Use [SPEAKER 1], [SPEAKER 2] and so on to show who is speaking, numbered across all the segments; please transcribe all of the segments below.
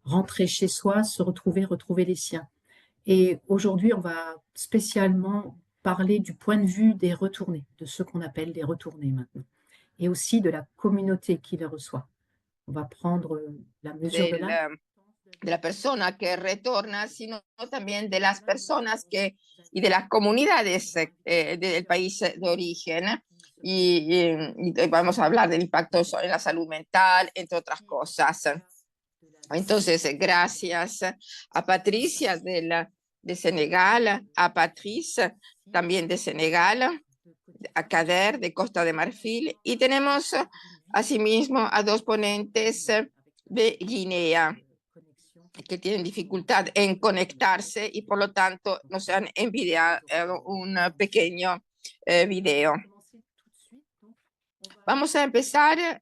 [SPEAKER 1] rentrer chez soi, se retrouver, retrouver les siens. Et aujourd'hui, on va spécialement parler du point de vue des retournés, de ceux qu'on appelle les retournés maintenant, et aussi de la communauté qui les reçoit. On va prendre la mesure de l'importance
[SPEAKER 2] de la persona que retorna, sino también de las personas que, y de las comunidades del país de origen. Y vamos a hablar del impacto en la salud mental, entre otras cosas. Entonces, gracias a Patricia de Senegal, a Patrice también de Senegal, a Kader de Costa de Marfil, y tenemos asimismo a dos ponentes de Guinea que tienen dificultad en conectarse y por lo tanto nos han enviado un pequeño video. Vamos a empezar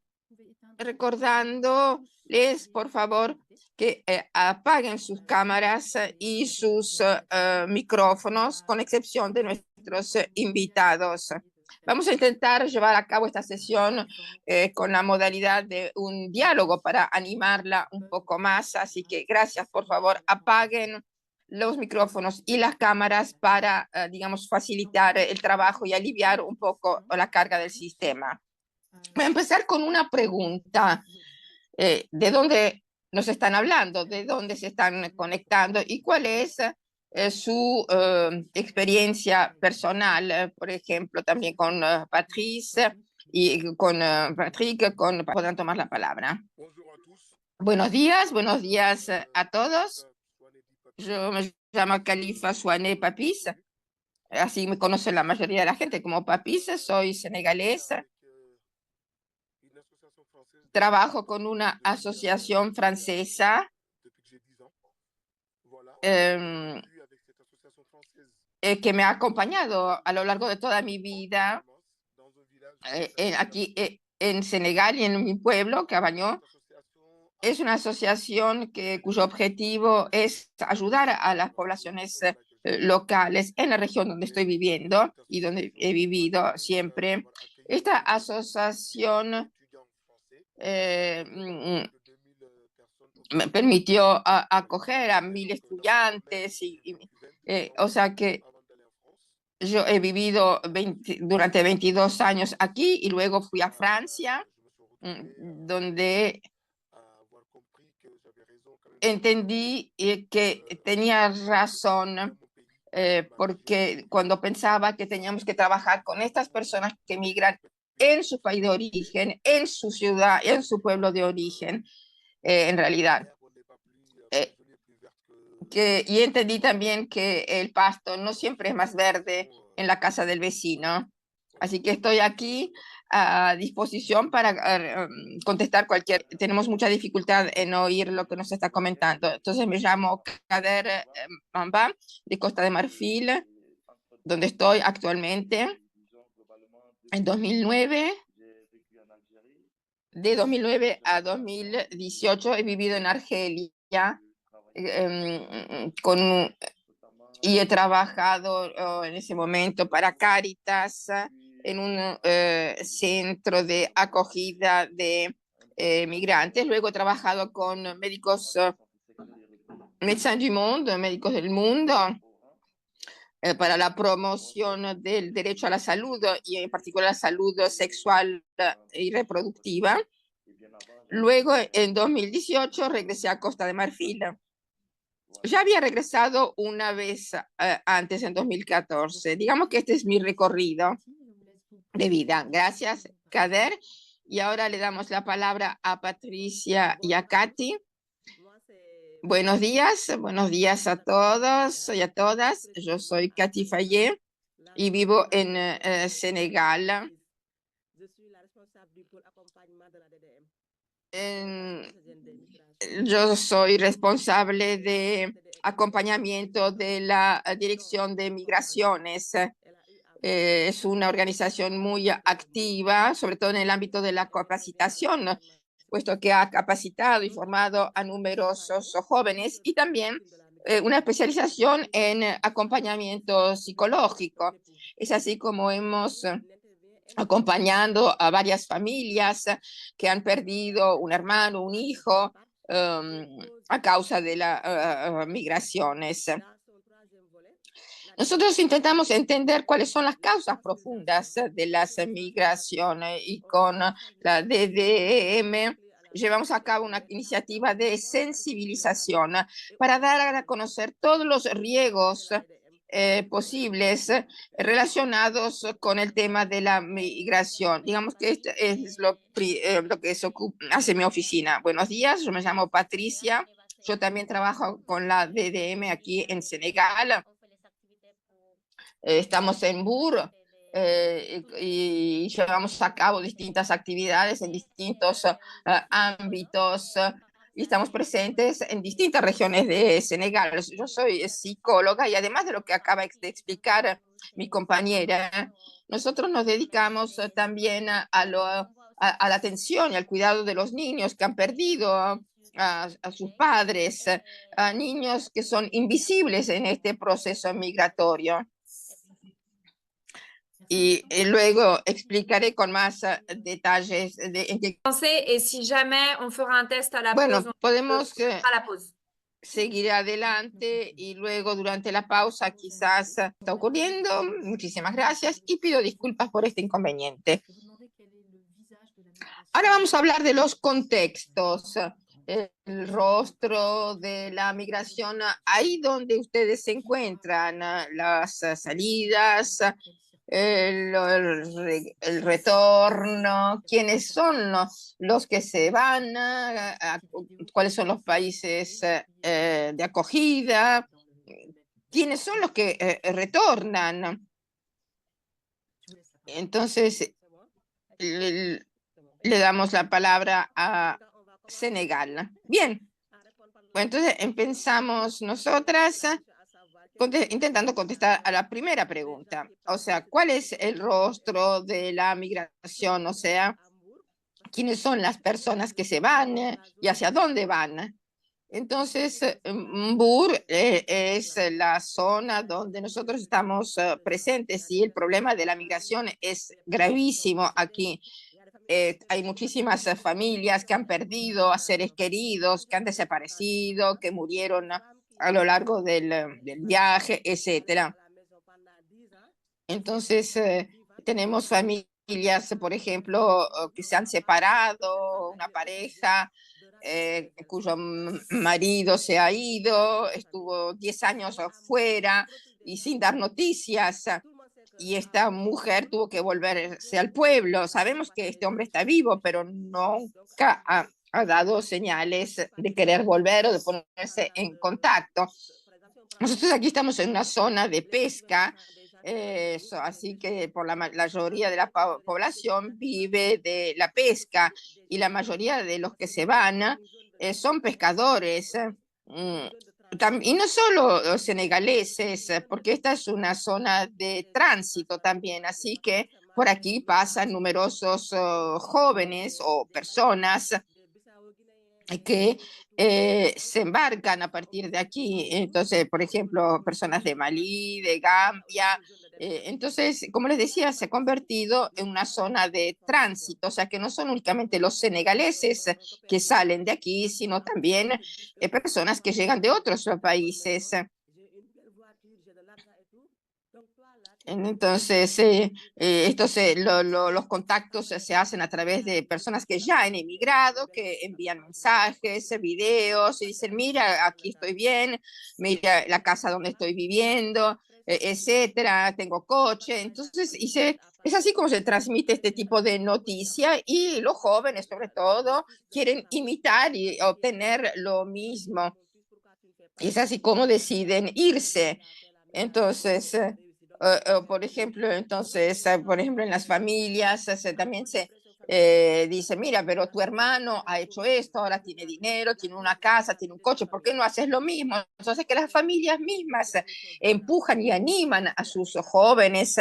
[SPEAKER 2] recordándoles, por favor, que apaguen sus cámaras y sus micrófonos, con excepción de nuestros invitados. Vamos a intentar llevar a cabo esta sesión con la modalidad de un diálogo para animarla un poco más, así que gracias, por favor, apaguen los micrófonos y las cámaras para, digamos, facilitar el trabajo y aliviar un poco la carga del sistema. Voy a empezar con una pregunta. ¿De dónde nos están hablando? ¿De dónde se están conectando? ¿Y cuál es su experiencia personal? Por ejemplo, también con Patrice y con Patrick, podrán tomar la palabra. Buenos días a todos. Yo me llamo Khalifa Souane Papis, así me conoce la mayoría de la gente como Papis, soy senegalesa. Trabajo con una asociación francesa que me ha acompañado a lo largo de toda mi vida aquí en Senegal y en mi pueblo, Cabañó. Es una asociación cuyo objetivo es ayudar a las poblaciones locales en la región donde estoy viviendo y donde he vivido siempre. Esta asociación me permitió acoger a 1000 estudiantes, o sea que yo he vivido durante 22 años aquí y luego fui a Francia, donde entendí que tenía razón, porque cuando pensaba que teníamos que trabajar con estas personas que migran en su país de origen, en su ciudad, en su pueblo de origen, en realidad. Y entendí también que el pasto no siempre es más verde en la casa del vecino. Así que estoy aquí a disposición para contestar Tenemos mucha dificultad en oír lo que nos está comentando. Entonces me llamo Kader Mamba, de Costa de Marfil, donde estoy actualmente. En 2009, de 2009 a 2018, he vivido en Argelia y he trabajado en ese momento para Cáritas en un centro de acogida de migrantes. Luego he trabajado con médicos, Médecins du Monde, médicos del mundo, para la promoción del derecho a la salud y en particular la salud sexual y reproductiva. Luego, en 2018, regresé a Costa de Marfil. Ya había regresado una vez antes, en 2014. Digamos que este es mi recorrido de vida. Gracias, Kader. Y ahora le damos la palabra a Patricia y a Katy. Buenos días a todos y a todas. Yo soy Katy Fayet y vivo en Senegal. Yo soy responsable de acompañamiento de la Dirección de Migraciones. Es una organización muy activa, sobre todo en el ámbito de la capacitación, puesto que ha capacitado y formado a numerosos jóvenes, y también una especialización en acompañamiento psicológico. Es así como hemos acompañando a varias familias que han perdido un hermano, un hijo, a causa de las migraciones. Nosotros intentamos entender cuáles son las causas profundas de las migraciones y con la DDM llevamos a cabo una iniciativa de sensibilización para dar a conocer todos los riesgos posibles relacionados con el tema de la migración. Digamos que esto es lo que hace mi oficina. Buenos días, yo me llamo Patricia. Yo también trabajo con la DDM aquí en Senegal. Estamos en Bur y llevamos a cabo distintas actividades en distintos ámbitos y estamos presentes en distintas regiones de Senegal. Yo soy psicóloga y además de lo que acaba de explicar mi compañera, nosotros nos dedicamos también a la atención y al cuidado de los niños que han perdido a sus padres, a niños que son invisibles en este proceso migratorio. Y luego explicaré con más detalles.
[SPEAKER 3] Si jamais on fera un test à la
[SPEAKER 2] bueno,
[SPEAKER 3] pause,
[SPEAKER 2] podemos
[SPEAKER 3] à la pause.
[SPEAKER 2] seguir adelante y luego durante la pausa quizás está ocurriendo. Muchísimas gracias y pido disculpas por este inconveniente. Ahora vamos a hablar de los contextos. El rostro de la migración, ahí donde ustedes se encuentran, las salidas, el retorno, quiénes son los que se van, cuáles son los países de acogida, quiénes son los que retornan. Entonces, le damos la palabra a Senegal. Bien, bueno, entonces empezamos nosotras intentando contestar a la primera pregunta. O sea, ¿cuál es el rostro de la migración? O sea, ¿quiénes son las personas que se van y hacia dónde van? Entonces, Mbur es la zona donde nosotros estamos presentes y el problema de la migración es gravísimo aquí. Hay muchísimas familias que han perdido a seres queridos, que han desaparecido, que murieron a lo largo del viaje, etcétera. Entonces, tenemos familias, por ejemplo, que se han separado, una pareja cuyo marido se ha ido, estuvo 10 años afuera y sin dar noticias. Y esta mujer tuvo que volverse al pueblo. Sabemos que este hombre está vivo, pero nunca ha dado señales de querer volver o de ponerse en contacto. Nosotros aquí estamos en una zona de pesca, así que por la mayoría de la población vive de la pesca y la mayoría de los que se van son pescadores. Y no solo senegaleses, porque esta es una zona de tránsito también, así que por aquí pasan numerosos jóvenes o personas que se embarcan a partir de aquí. Entonces, por ejemplo, personas de Malí, de Gambia. Entonces, como les decía, se ha convertido en una zona de tránsito, o sea que no son únicamente los senegaleses que salen de aquí, sino también personas que llegan de otros países. Entonces, los contactos se hacen a través de personas que ya han emigrado, que envían mensajes, videos y dicen, mira, aquí estoy bien, mira la casa donde estoy viviendo, etcétera, tengo coche. Entonces, es así como se transmite este tipo de noticia y los jóvenes, sobre todo, quieren imitar y obtener lo mismo. Y es así como deciden irse. Entonces, por ejemplo, en las familias también se dice, mira, pero tu hermano ha hecho esto, ahora tiene dinero, tiene una casa, tiene un coche, ¿por qué no haces lo mismo? Entonces, que las familias mismas empujan y animan a sus jóvenes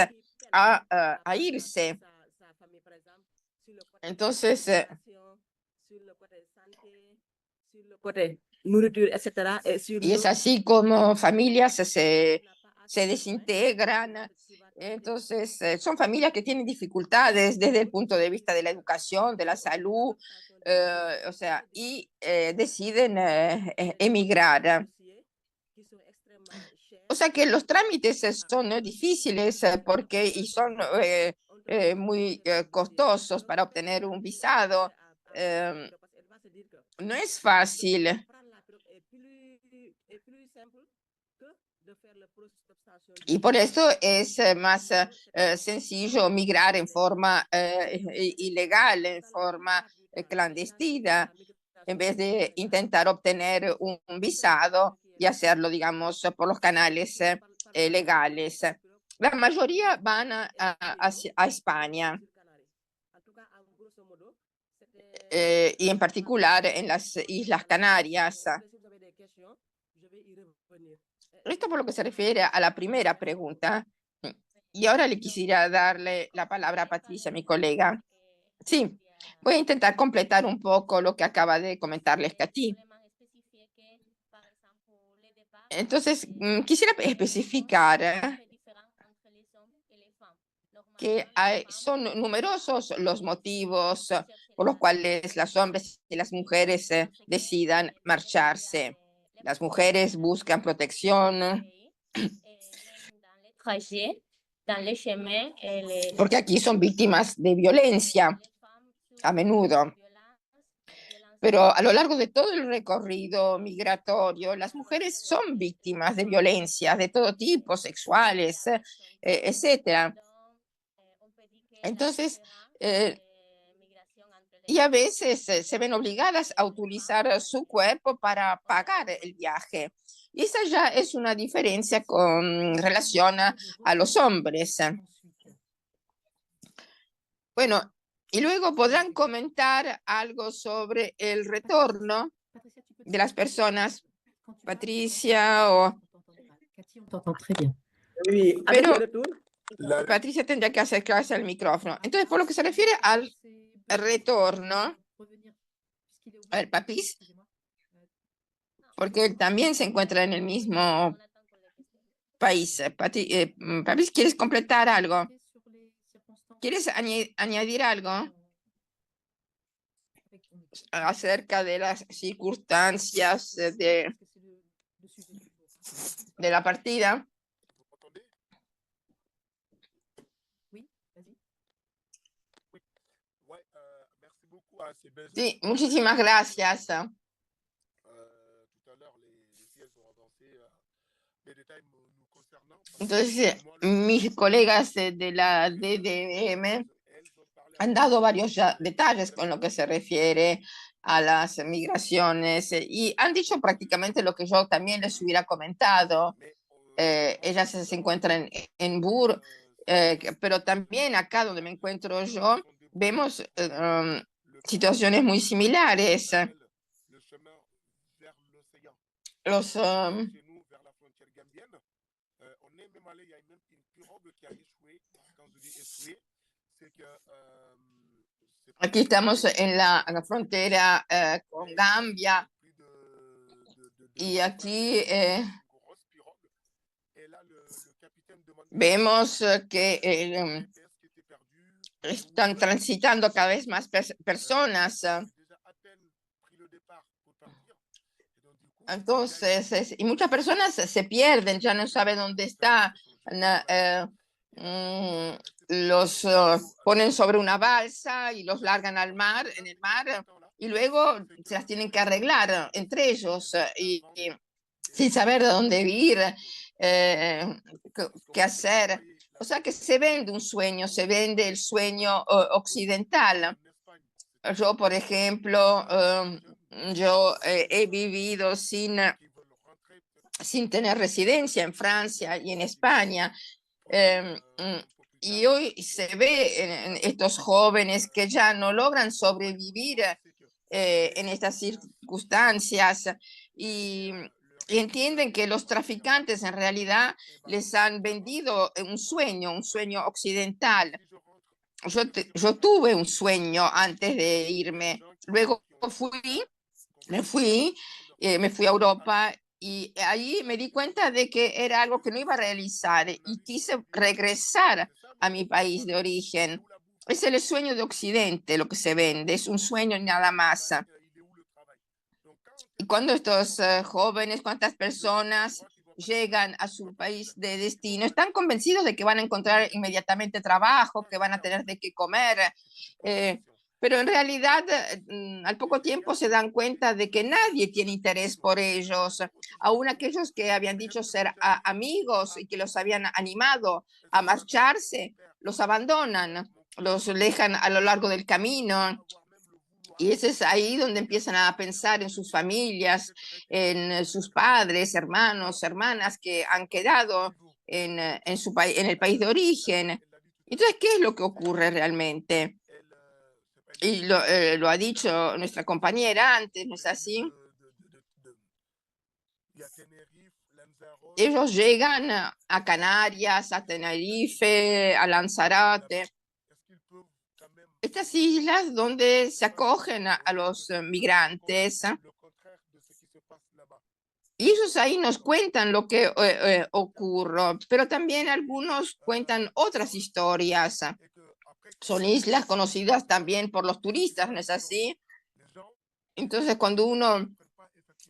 [SPEAKER 2] a irse. Entonces, y es así como familias se desintegran Entonces, son familias que tienen dificultades desde el punto de vista de la educación, de la salud, o sea, y deciden emigrar. O sea que los trámites son difíciles porque y son muy costosos para obtener un visado. No es fácil. Y por eso es más sencillo migrar en forma ilegal, en forma clandestina, en vez de intentar obtener un visado y hacerlo, digamos, por los canales legales. La mayoría van a España y en particular en las Islas Canarias. Esto por lo que se refiere a la primera pregunta. Y ahora le quisiera darle la palabra a Patricia, mi colega. Sí, voy a intentar completar un poco lo que acaba de comentarles Katy. Entonces, quisiera especificar que son numerosos los motivos por los cuales los hombres y las mujeres decidan marcharse. Las mujeres buscan protección porque aquí son víctimas de violencia a menudo. Pero a lo largo de todo el recorrido migratorio, las mujeres son víctimas de violencia de todo tipo, sexuales, etcétera. Entonces, y a veces se ven obligadas a utilizar su cuerpo para pagar el viaje. Y esa ya es una diferencia con relación a los hombres. Bueno, y luego podrán comentar algo sobre el retorno de las personas, Patricia o...
[SPEAKER 1] Cathy, on t'entend très bien.
[SPEAKER 4] Oui, avec
[SPEAKER 2] Pero
[SPEAKER 4] le retour,
[SPEAKER 2] Patricia tendría que acercarse al micrófono. Entonces, por lo que se refiere al retorno, a ver, Papis, porque él también se encuentra en el mismo país. Papis, ¿quieres completar algo? ¿Quieres añadir algo acerca de las circunstancias de la partida? Sí, muchísimas gracias. Entonces, mis colegas de la DDM han dado varios detalles con lo que se refiere a las migraciones y han dicho prácticamente lo que yo también les hubiera comentado. Ellas se encuentran en Bur, pero también acá donde me encuentro yo, vemos situaciones muy similares. Los aquí estamos en la frontera con Gambia y aquí vemos que están transitando cada vez más personas. Entonces, y muchas personas se pierden, ya no saben dónde están. Los ponen sobre una balsa y los largan al mar, en el mar, y luego se las tienen que arreglar entre ellos y sin saber de dónde ir, qué hacer. O sea que se vende un sueño, se vende el sueño occidental. Yo, por ejemplo, yo he vivido sin tener residencia en Francia y en España. Y hoy se ve en estos jóvenes que ya no logran sobrevivir en estas circunstancias y entienden que los traficantes en realidad les han vendido un sueño occidental. Yo tuve un sueño antes de irme, luego me fui a Europa y allí me di cuenta de que era algo que no iba a realizar y quise regresar a mi país de origen. Es el sueño de Occidente lo que se vende, es un sueño y nada más. Y cuando estos jóvenes, cuántas personas llegan a su país de destino, están convencidos de que van a encontrar inmediatamente trabajo, que van a tener de qué comer, pero en realidad al poco tiempo se dan cuenta de que nadie tiene interés por ellos, aún aquellos que habían dicho ser amigos y que los habían animado a marcharse, los abandonan, los dejan a lo largo del camino. Y ese es ahí donde empiezan a pensar en sus familias, en sus padres, hermanos, hermanas que han quedado en su en el país de origen. Entonces, ¿qué es lo que ocurre realmente? Y lo ha dicho nuestra compañera antes, ¿no es así? Ellos llegan a Canarias, a Tenerife, a Lanzarote, estas islas donde se acogen a los migrantes. Y ellos ahí nos cuentan lo que ocurre, pero también algunos cuentan otras historias. Son islas conocidas también por los turistas, ¿no es así? Entonces, cuando uno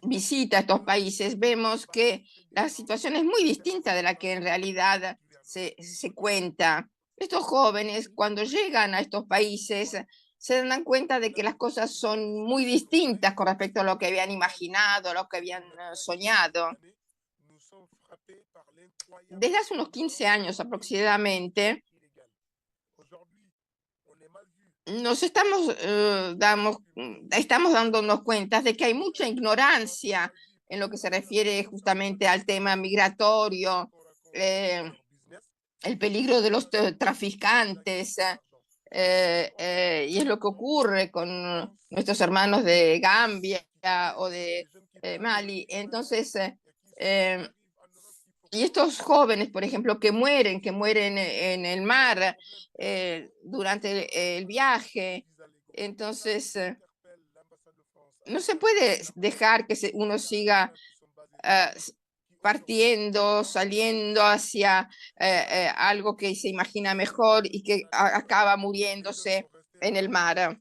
[SPEAKER 2] visita estos países, vemos que la situación es muy distinta de la que en realidad se cuenta. Estos jóvenes, cuando llegan a estos países, se dan cuenta de que las cosas son muy distintas con respecto a lo que habían imaginado, a lo que habían soñado. Desde hace unos 15 años aproximadamente, nos estamos dándonos cuenta de que hay mucha ignorancia en lo que se refiere justamente al tema migratorio, el peligro de los traficantes, y es lo que ocurre con nuestros hermanos de Gambia o de Mali. Entonces, y estos jóvenes, por ejemplo, que mueren en el mar durante el viaje, entonces no se puede dejar que uno siga partiendo, saliendo hacia algo que se imagina mejor y que acaba muriéndose en el mar.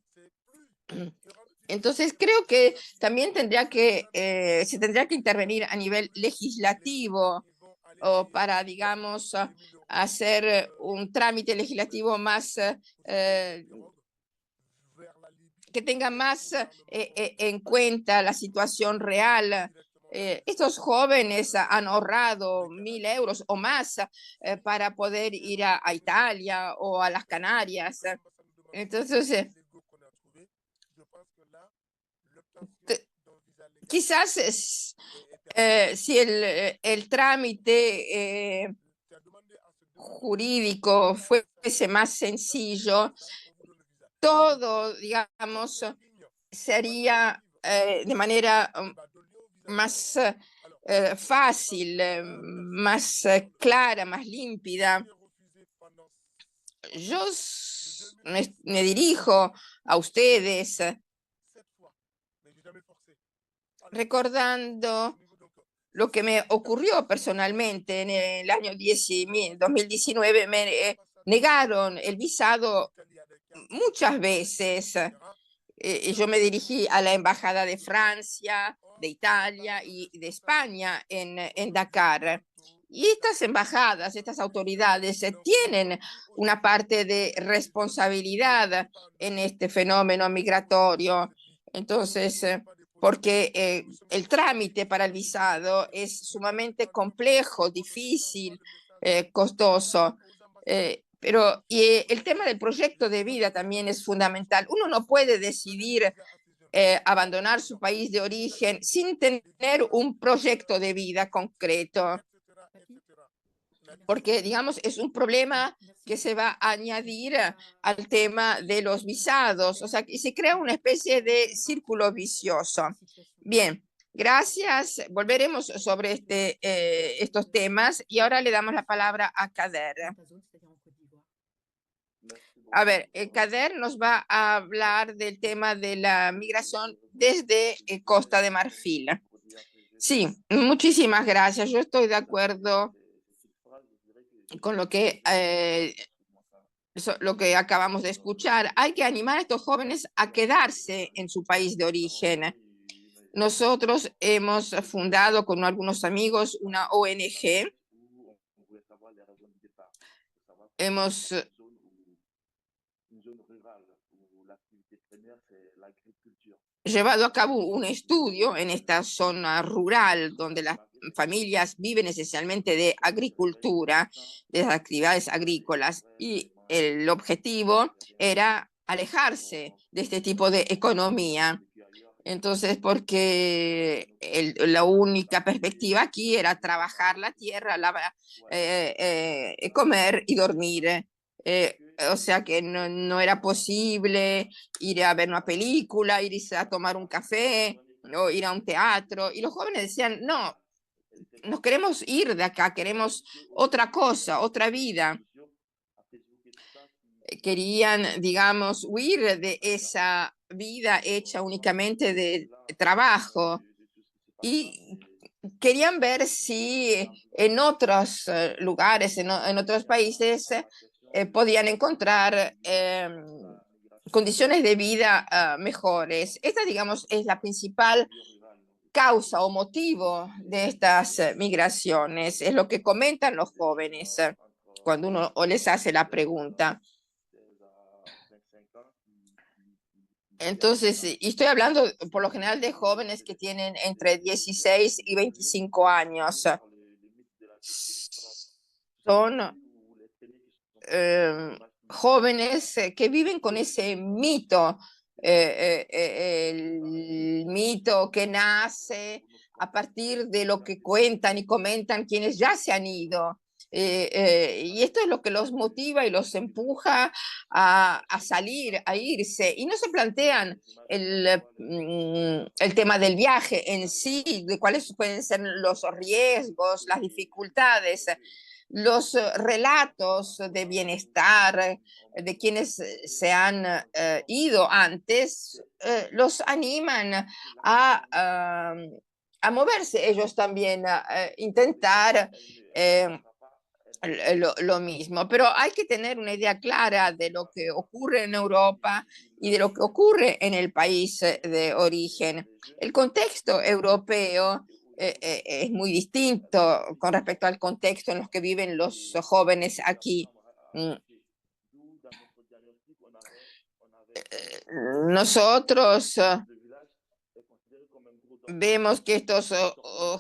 [SPEAKER 2] Entonces creo que también se tendría que intervenir a nivel legislativo o para, digamos, hacer un trámite legislativo más que tenga más en cuenta la situación real. Estos jóvenes han ahorrado 1.000 euros o más para poder ir a Italia o a las Canarias. Entonces, quizás si el trámite jurídico fuese más sencillo, todo, digamos, sería de manera más fácil, más clara, más límpida. Yo me dirijo a ustedes recordando lo que me ocurrió personalmente en el año 2019. Me negaron el visado muchas veces. Y yo me dirigí a la Embajada de Francia, de Italia y de España en Dakar. Y estas embajadas, estas autoridades tienen una parte de responsabilidad en este fenómeno migratorio. Entonces, porque el trámite para el visado es sumamente complejo, difícil, costoso. Pero el tema del proyecto de vida también es fundamental. Uno no puede decidir abandonar su país de origen sin tener un proyecto de vida concreto, porque, digamos, es un problema que se va a añadir al tema de los visados, o sea, que se crea una especie de círculo vicioso. Bien, gracias. Volveremos sobre estos temas y ahora le damos la palabra a Kader. A ver, Kader nos va a hablar del tema de la migración desde Costa de Marfil. Sí, muchísimas gracias. Yo estoy de acuerdo con lo que acabamos de escuchar. Hay que animar a estos jóvenes a quedarse en su país de origen. Nosotros hemos fundado con algunos amigos una ONG. Hemos llevado a cabo un estudio en esta zona rural donde las familias viven esencialmente de agricultura, de las actividades agrícolas, y el objetivo era alejarse de este tipo de economía. Entonces, porque la única perspectiva aquí era trabajar la tierra, comer y dormir. O sea que no era posible ir a ver una película, irse a tomar un café o ir a un teatro. Y los jóvenes decían, no, nos queremos ir de acá, queremos otra cosa, otra vida. Querían, digamos, huir de esa vida hecha únicamente de trabajo y querían ver si en otros lugares, en otros países, podían encontrar condiciones de vida mejores. Esta, digamos, es la principal causa o motivo de estas migraciones, es lo que comentan los jóvenes cuando uno les hace la pregunta. Entonces, y estoy hablando por lo general de jóvenes que tienen entre 16 y 25 años. Son jóvenes que viven con ese mito, el mito que nace a partir de lo que cuentan y comentan quienes ya se han ido. Y esto es lo que los motiva y los empuja a salir, a irse, y no se plantean el tema del viaje en sí, de cuáles pueden ser los riesgos, las dificultades. Los relatos de bienestar de quienes se han ido antes los animan a moverse ellos también, a intentar lo mismo, pero hay que tener una idea clara de lo que ocurre en Europa y de lo que ocurre en el país de origen. El contexto europeo es muy distinto con respecto al contexto en los que viven los jóvenes aquí. Nosotros vemos que estos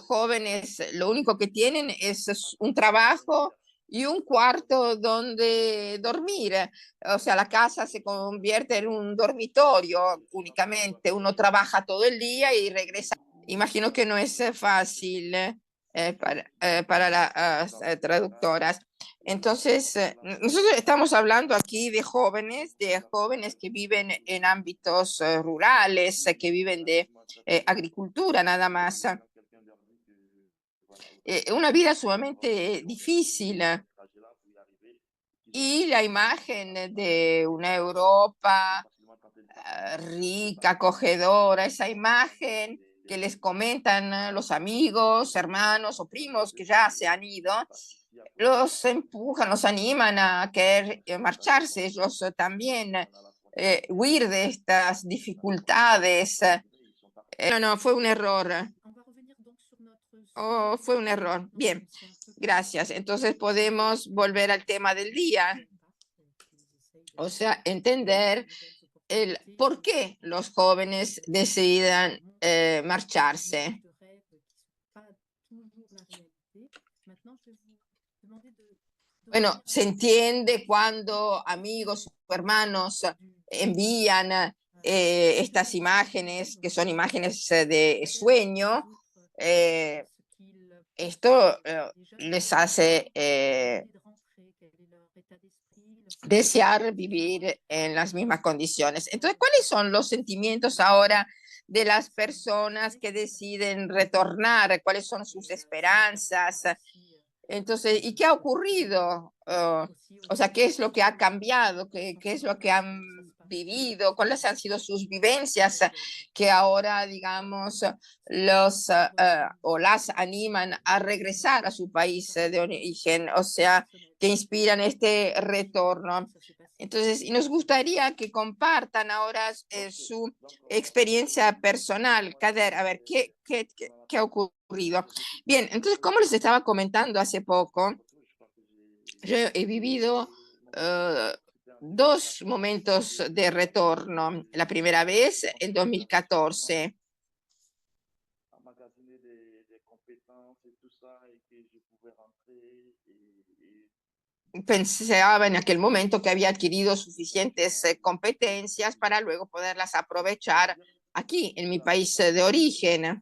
[SPEAKER 2] jóvenes lo único que tienen es un trabajo y un cuarto donde dormir. O sea, la casa se convierte en un dormitorio únicamente. Uno trabaja todo el día y regresa. Imagino que no es fácil para las traductoras. Entonces, nosotros estamos hablando aquí de jóvenes que viven en ámbitos rurales, que viven de agricultura nada más. Una vida sumamente difícil. Y la imagen de una Europa rica, acogedora, esa imagen que les comentan los amigos, hermanos o primos que ya se han ido, los empujan, los animan a querer marcharse ellos también, huir de estas dificultades. No, fue un error. Oh, fue un error. Bien, gracias. Entonces podemos volver al tema del día. O sea, entender el por qué los jóvenes decidan marcharse. Bueno, se entiende cuando amigos o hermanos envían estas imágenes, que son imágenes de sueño. Esto les hace desear vivir en las mismas condiciones. Entonces, ¿cuáles son los sentimientos ahora de las personas que deciden retornar? ¿Cuáles son sus esperanzas? Entonces, ¿y qué ha ocurrido? O sea, ¿qué es lo que ha cambiado? ¿Qué es lo que han vivido, cuáles han sido sus vivencias que ahora, digamos, los o las animan a regresar a su país de origen, o sea, que inspiran este retorno. Entonces, y nos gustaría que compartan ahora su experiencia personal. Kader, a ver, ¿qué ha ocurrido? Bien, entonces, como les estaba comentando hace poco, yo he vivido dos momentos de retorno. La primera vez en 2014. Pensaba en aquel momento que había adquirido suficientes competencias para luego poderlas aprovechar aquí, en mi país de origen.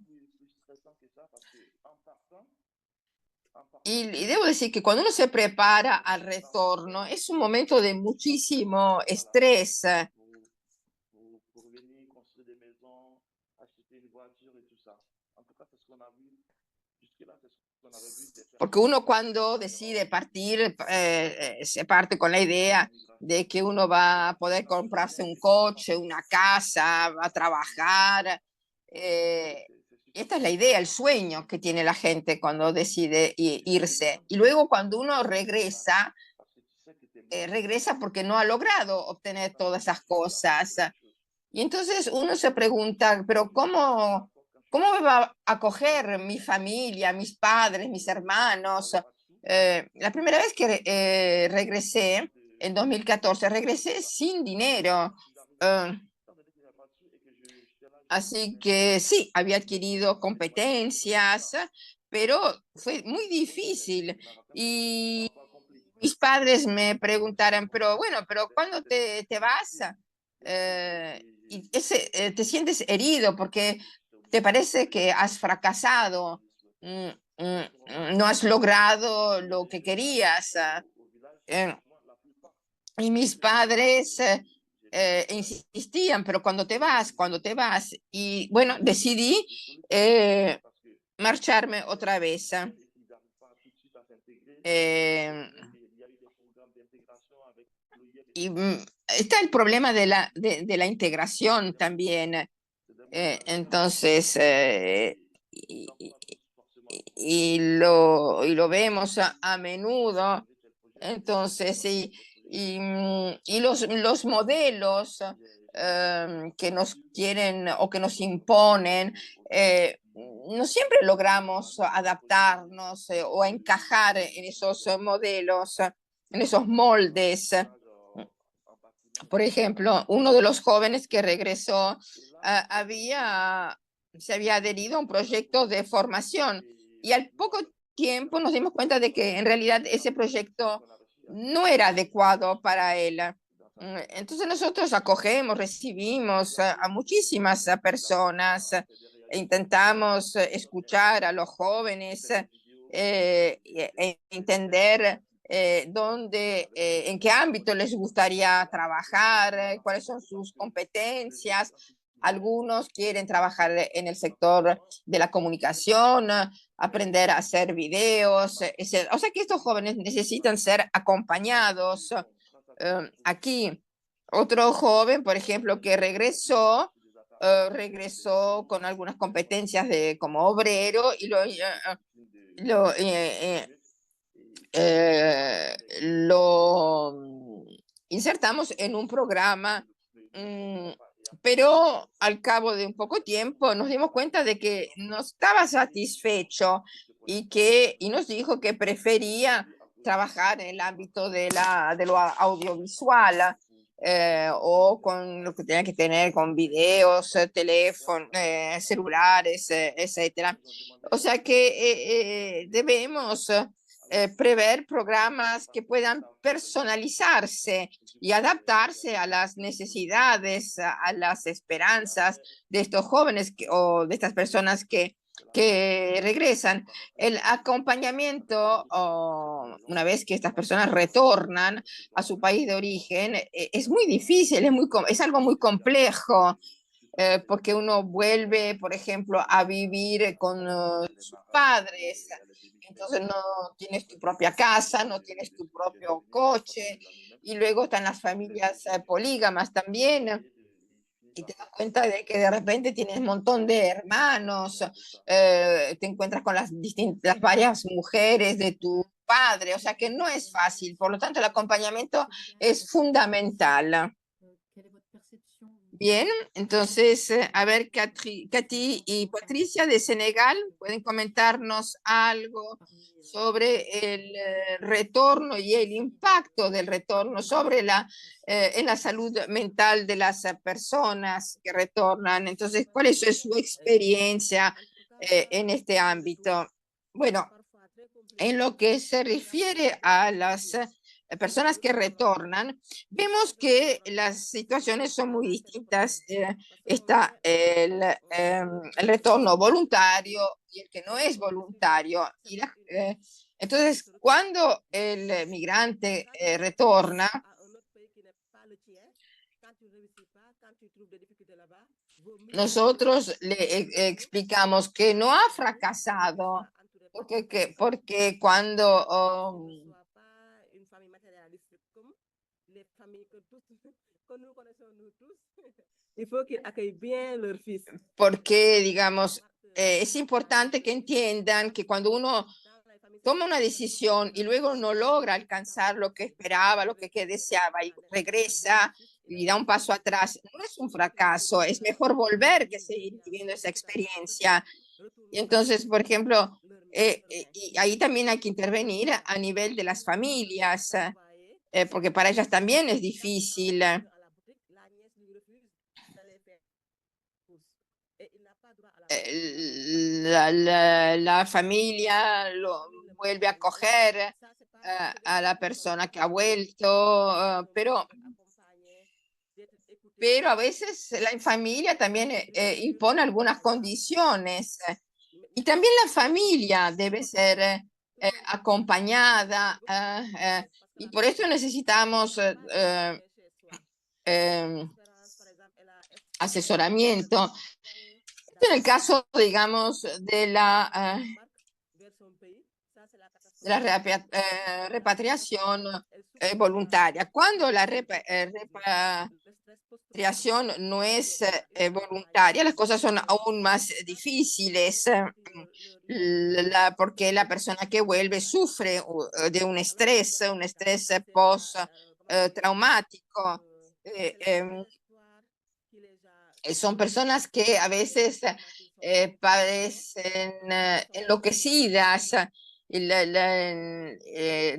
[SPEAKER 2] Y debo decir que cuando uno se prepara al retorno, es un momento de muchísimo estrés. Porque uno cuando decide partir, se parte con la idea de que uno va a poder comprarse un coche, una casa, va a trabajar. Esta es la idea, el sueño que tiene la gente cuando decide irse. Y luego cuando uno regresa, regresa porque no ha logrado obtener todas esas cosas. Y entonces uno se pregunta, pero ¿cómo me va a acoger mi familia, mis padres, mis hermanos? La primera vez que regresé, en 2014, regresé sin dinero. Así que sí, había adquirido competencias, pero fue muy difícil. Y mis padres me preguntaron, pero bueno, pero ¿cuándo te vas? Y te sientes herido porque te parece que has fracasado, no has logrado lo que querías. Eh, y mis padres insistían, pero cuando te vas. Y bueno, decidí marcharme otra vez. Eh, y está el problema de la integración también. Entonces, y lo vemos a menudo. Entonces, y los modelos que nos quieren o que nos imponen, no siempre logramos adaptarnos o encajar en esos modelos, en esos moldes. Por ejemplo, uno de los jóvenes que regresó se había adherido a un proyecto de formación y al poco tiempo nos dimos cuenta de que en realidad ese proyecto no era adecuado para él. Entonces nosotros acogemos, recibimos a muchísimas personas, intentamos escuchar a los jóvenes, entender en qué ámbito les gustaría trabajar, cuáles son sus competencias. Algunos quieren trabajar en el sector de la comunicación, aprender a hacer videos, etc. O sea que estos jóvenes necesitan ser acompañados. Aquí, otro joven, por ejemplo, que regresó con algunas competencias como obrero y lo insertamos en un programa, pero al cabo de un poco tiempo nos dimos cuenta de que no estaba satisfecho y nos dijo que prefería trabajar en el ámbito de lo audiovisual. O con lo que tenía que tener con videos, teléfonos, celulares, etcétera. O sea que debemos prever programas que puedan personalizarse y adaptarse a las necesidades, a las esperanzas de estos jóvenes o de estas personas que regresan. El acompañamiento, una vez que estas personas retornan a su país de origen, es muy difícil, es algo muy complejo. Porque uno vuelve, por ejemplo, a vivir con sus padres, entonces no tienes tu propia casa, no tienes tu propio coche, y luego están las familias polígamas también. Y te das cuenta de que de repente tienes un montón de hermanos, te encuentras con las varias mujeres de tu padre, o sea que no es fácil, por lo tanto el acompañamiento es fundamental. Bien, entonces, a ver, Katy y Patricia de Senegal, ¿pueden comentarnos algo sobre el retorno y el impacto del retorno sobre en la salud mental de las personas que retornan? Entonces, ¿cuál es su experiencia en este ámbito? Bueno, en lo que se refiere a las personas que retornan, vemos que las situaciones son muy distintas. Está el retorno voluntario y el que no es voluntario. Entonces, cuando el migrante retorna, nosotros le explicamos que no ha fracasado, porque cuando porque, digamos, es importante que entiendan que cuando uno toma una decisión y luego no logra alcanzar lo que esperaba, lo que deseaba y regresa y da un paso atrás, no es un fracaso, es mejor volver que seguir viviendo esa experiencia. Y entonces, por ejemplo, y ahí también hay que intervenir a nivel de las familias, porque para ellas también es difícil. La familia lo vuelve a acoger a la persona que ha vuelto, pero a veces la familia también impone algunas condiciones y también la familia debe ser acompañada y por eso necesitamos asesoramiento. En el caso, digamos, de la repatriación voluntaria. Cuando la repatriación no es voluntaria, las cosas son aún más difíciles porque la persona que vuelve sufre de un estrés post-traumático. Son personas que a veces parecen enloquecidas,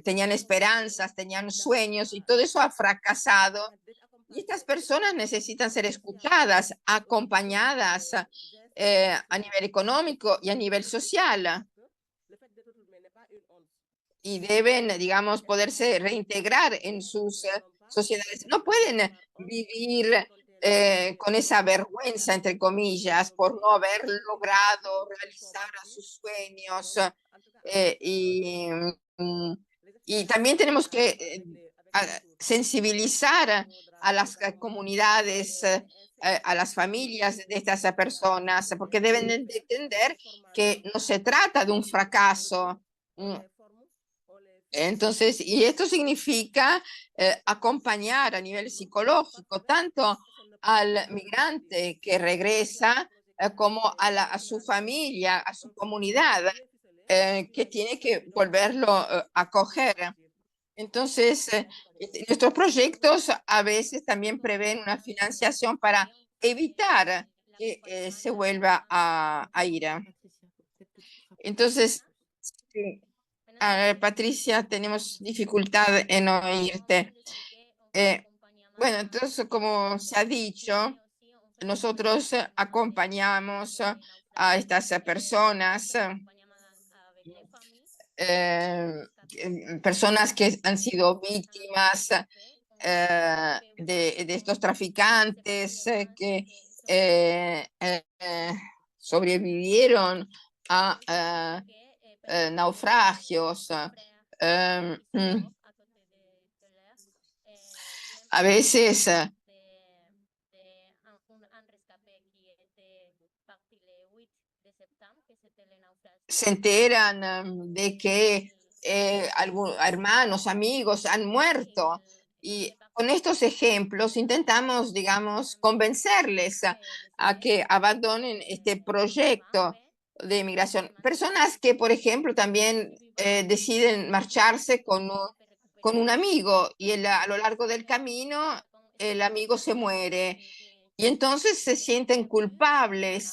[SPEAKER 2] tenían esperanzas, tenían sueños y todo eso ha fracasado. Y estas personas necesitan ser escuchadas, acompañadas a nivel económico y a nivel social. Y deben, digamos, poderse reintegrar en sus sociedades. No pueden vivir con esa vergüenza, entre comillas, por no haber logrado realizar sus sueños. Y también tenemos que sensibilizar a las comunidades, a las familias de estas personas, porque deben de entender que no se trata de un fracaso. Entonces, y esto significa acompañar a nivel psicológico tanto al migrante que regresa como a su familia, a su comunidad, que tiene que volverlo a acoger. Entonces, nuestros proyectos a veces también prevén una financiación para evitar que se vuelva a ir. Entonces, sí. A ver, Patricia, tenemos dificultad en oírte. Bueno, entonces, como se ha dicho, nosotros acompañamos a estas personas, personas que han sido víctimas de estos traficantes que sobrevivieron a naufragios. A veces se enteran de que algunos hermanos, amigos han muerto Y con estos ejemplos intentamos, digamos, convencerles a que abandonen este proyecto de migración. Personas que, por ejemplo, también deciden marcharse con un amigo y a lo largo del camino el amigo se muere y entonces se sienten culpables.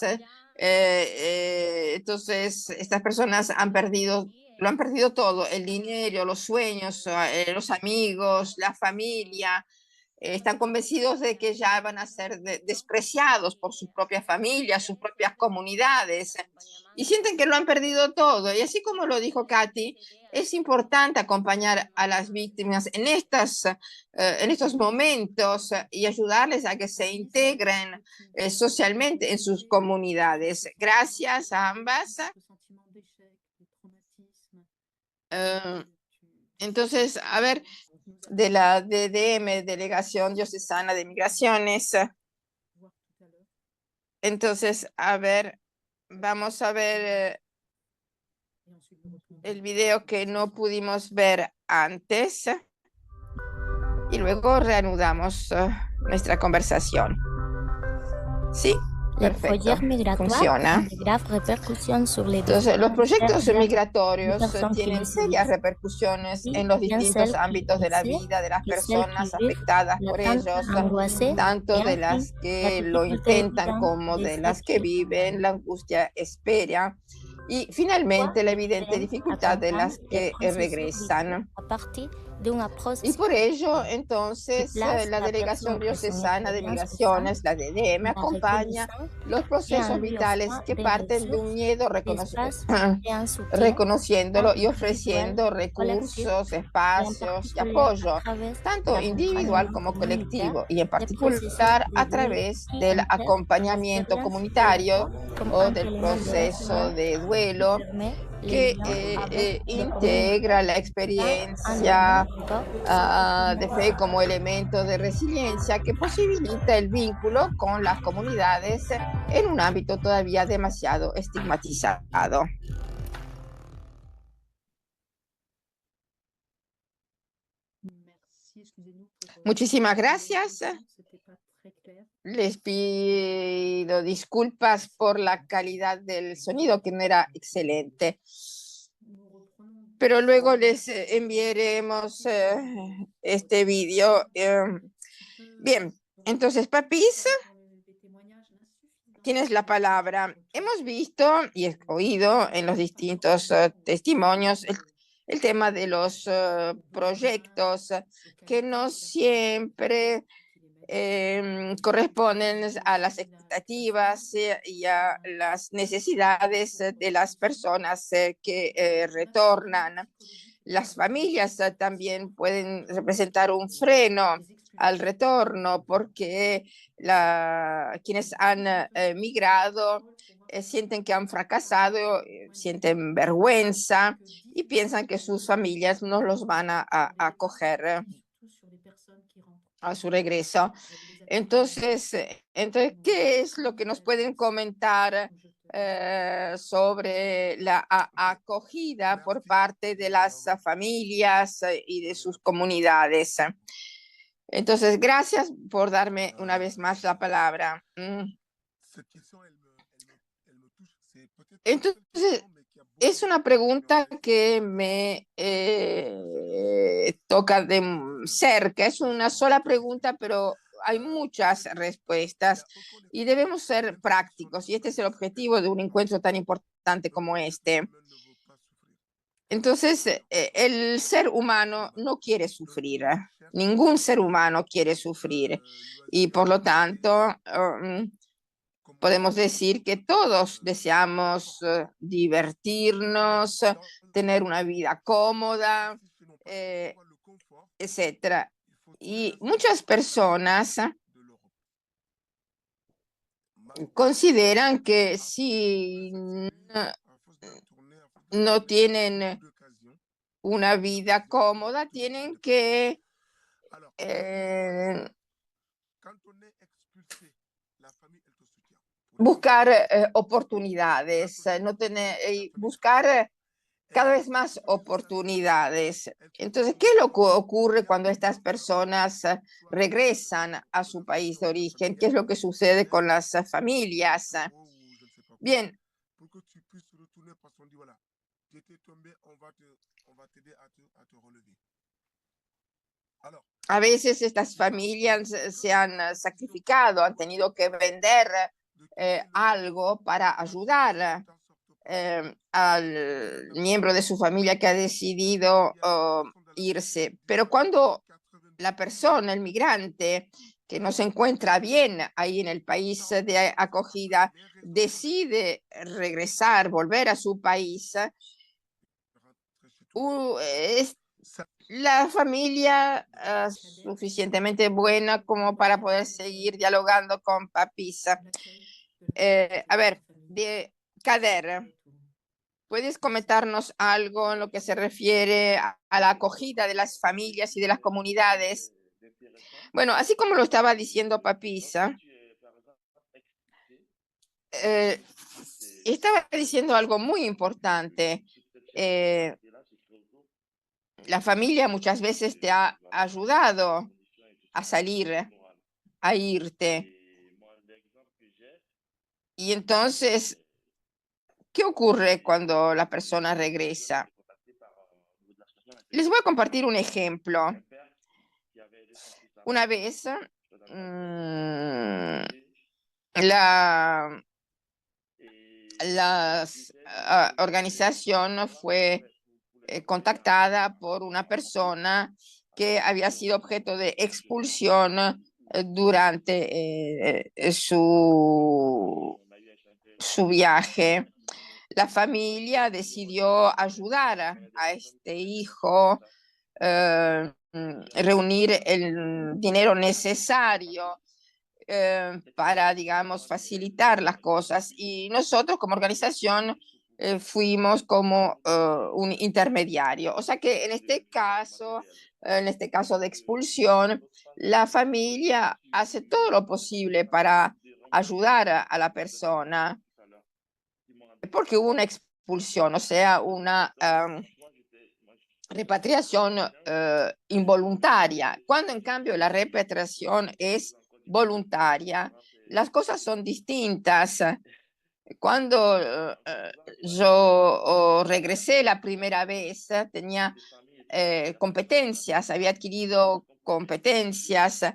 [SPEAKER 2] Entonces, estas personas lo han perdido todo, el dinero, los sueños, los amigos, la familia. Están convencidos de que ya van a ser despreciados por sus propias familias, sus propias comunidades, y sienten que lo han perdido todo. Y así como lo dijo Katy, es importante acompañar a las víctimas en estos momentos y ayudarles a que se integren socialmente en sus comunidades. Gracias a ambas. Entonces, a ver, de la DDM, Delegación Diocesana de Migraciones. Entonces, a ver, vamos a ver el video que no pudimos ver antes y luego reanudamos nuestra conversación. Sí,
[SPEAKER 4] Les
[SPEAKER 2] perfecto,
[SPEAKER 4] projets migratoires
[SPEAKER 2] funciona.
[SPEAKER 4] ont de graves répercussions sur les
[SPEAKER 2] Entonces, los proyectos
[SPEAKER 4] différentes
[SPEAKER 2] migratorios
[SPEAKER 4] personnes qui
[SPEAKER 2] tienen
[SPEAKER 4] les
[SPEAKER 2] serias
[SPEAKER 4] subissent.
[SPEAKER 2] repercusiones
[SPEAKER 4] Y
[SPEAKER 2] en los
[SPEAKER 4] bien
[SPEAKER 2] distintos
[SPEAKER 4] celles qui
[SPEAKER 2] ámbitos de la
[SPEAKER 4] inicie
[SPEAKER 2] vida de las
[SPEAKER 4] y celles qui
[SPEAKER 2] personas
[SPEAKER 4] vivent
[SPEAKER 2] afectadas por
[SPEAKER 4] l'attente
[SPEAKER 2] ellos,
[SPEAKER 4] angoissée
[SPEAKER 2] tanto
[SPEAKER 4] et
[SPEAKER 2] de
[SPEAKER 4] enfin
[SPEAKER 2] las
[SPEAKER 4] la
[SPEAKER 2] que lo
[SPEAKER 4] difficulté
[SPEAKER 2] intentan
[SPEAKER 4] évidente
[SPEAKER 2] como
[SPEAKER 4] de
[SPEAKER 2] de
[SPEAKER 4] celles
[SPEAKER 2] las que
[SPEAKER 4] qui
[SPEAKER 2] viven la angustia espera y finalmente la evidente dificultad de las que regresan.
[SPEAKER 4] a partir d'une approche
[SPEAKER 2] Y por ello,
[SPEAKER 4] qui
[SPEAKER 2] entonces,
[SPEAKER 4] place
[SPEAKER 2] la
[SPEAKER 4] la
[SPEAKER 2] Delegación
[SPEAKER 4] personne et son
[SPEAKER 2] Diocesana de
[SPEAKER 4] expérience au centre
[SPEAKER 2] Migraciones, la DDM,
[SPEAKER 4] de la
[SPEAKER 2] acompaña
[SPEAKER 4] reconnaissance
[SPEAKER 2] los
[SPEAKER 4] et en
[SPEAKER 2] procesos
[SPEAKER 4] lui
[SPEAKER 2] vitales
[SPEAKER 4] offrant
[SPEAKER 2] que
[SPEAKER 4] des
[SPEAKER 2] parten de un
[SPEAKER 4] ressources,
[SPEAKER 2] miedo
[SPEAKER 4] d'espace et un soutien
[SPEAKER 2] reconociéndolo
[SPEAKER 4] tant
[SPEAKER 2] y
[SPEAKER 4] individuel
[SPEAKER 2] ofreciendo
[SPEAKER 4] que collectif,
[SPEAKER 2] recursos,
[SPEAKER 4] et en
[SPEAKER 2] espacios y
[SPEAKER 4] particulier à
[SPEAKER 2] apoyo,
[SPEAKER 4] travers
[SPEAKER 2] tanto individual
[SPEAKER 4] l'accompagnement
[SPEAKER 2] como
[SPEAKER 4] communautaire,
[SPEAKER 2] colectivo, y en
[SPEAKER 4] des processus
[SPEAKER 2] particular
[SPEAKER 4] de
[SPEAKER 2] a
[SPEAKER 4] deuil
[SPEAKER 2] través
[SPEAKER 4] qui
[SPEAKER 2] del
[SPEAKER 4] intègrent
[SPEAKER 2] acompañamiento
[SPEAKER 4] l'expérience de la
[SPEAKER 2] comunitario
[SPEAKER 4] foi comme
[SPEAKER 2] o
[SPEAKER 4] un
[SPEAKER 2] del
[SPEAKER 4] élément de
[SPEAKER 2] proceso
[SPEAKER 4] résilience
[SPEAKER 2] de
[SPEAKER 4] qui
[SPEAKER 2] duelo
[SPEAKER 4] permet les
[SPEAKER 2] que
[SPEAKER 4] liens avec les
[SPEAKER 2] integra
[SPEAKER 4] communautés
[SPEAKER 2] la
[SPEAKER 4] sans entraîner
[SPEAKER 2] experiencia
[SPEAKER 4] encore son
[SPEAKER 2] de fe
[SPEAKER 4] autonomisme.
[SPEAKER 2] como elemento de resiliencia que posibilita el vínculo con las comunidades en un ámbito todavía demasiado estigmatizado. Muchísimas gracias. Les pido disculpas por la calidad del sonido, que no era excelente. Pero luego les enviaremos este vídeo. Bien, entonces, Papis, tienes la palabra. Hemos visto y oído en los distintos testimonios el tema de los proyectos que no siempre corresponden a las expectativas y a las necesidades de las personas que retornan. Las familias también pueden representar un freno al retorno porque quienes han migrado sienten que han fracasado, sienten vergüenza y piensan que sus familias no los van a acoger a su regreso. Entonces, ¿qué es lo que nos pueden comentar sobre la acogida por parte de las familias y de sus comunidades? Entonces, gracias por darme una vez más la palabra. Entonces, es una pregunta que me toca de cerca. Es una sola pregunta, pero hay muchas respuestas y debemos ser prácticos. Y este es el objetivo de un encuentro tan importante como este. Entonces, el ser humano no quiere sufrir. Ningún ser humano quiere sufrir. Y por lo tanto, podemos decir que todos deseamos divertirnos, tener una vida cómoda, etc. Y muchas personas consideran que si no tienen una vida cómoda, tienen que buscar oportunidades, buscar cada vez más oportunidades. Entonces, ¿qué es lo que ocurre cuando estas personas regresan a su país de origen? ¿Qué es lo que sucede con las familias? Bien,
[SPEAKER 5] Pour que tu puisses retourner parce qu'on dit voilà, tu étais tombé, on va t'aider à te relever. Alors,
[SPEAKER 2] a veces estas familias se han sacrificado, han tenido que vender algo para ayudar al miembro de su familia que ha decidido irse. Pero cuando la persona, el migrante, que no se encuentra bien ahí en el país de acogida, decide regresar, volver a su país, es la familia suficientemente buena como para poder seguir dialogando con Papis. A ver, Kader, ¿puedes comentarnos algo en lo que se refiere a la acogida de las familias y de las comunidades? Bueno, así como lo estaba diciendo Papisa, estaba diciendo algo muy importante. La familia muchas veces te ha ayudado a salir, a irte. Y entonces, ¿qué ocurre cuando la persona regresa? Les voy a compartir un ejemplo. Una vez, la organización fue contactada por una persona que había sido objeto de expulsión durante su viaje. La familia decidió ayudar a este hijo, reunir el dinero necesario para, digamos, facilitar las cosas. Y nosotros como organización fuimos como un intermediario. O sea que en este caso de expulsión, la familia hace todo lo posible para ayudar a la persona, porque hubo una expulsión, o sea, una repatriación involuntaria. Cuando en cambio la repatriación es voluntaria, las cosas son distintas. Cuando yo regresé la primera vez, tenía competencias, había adquirido competencias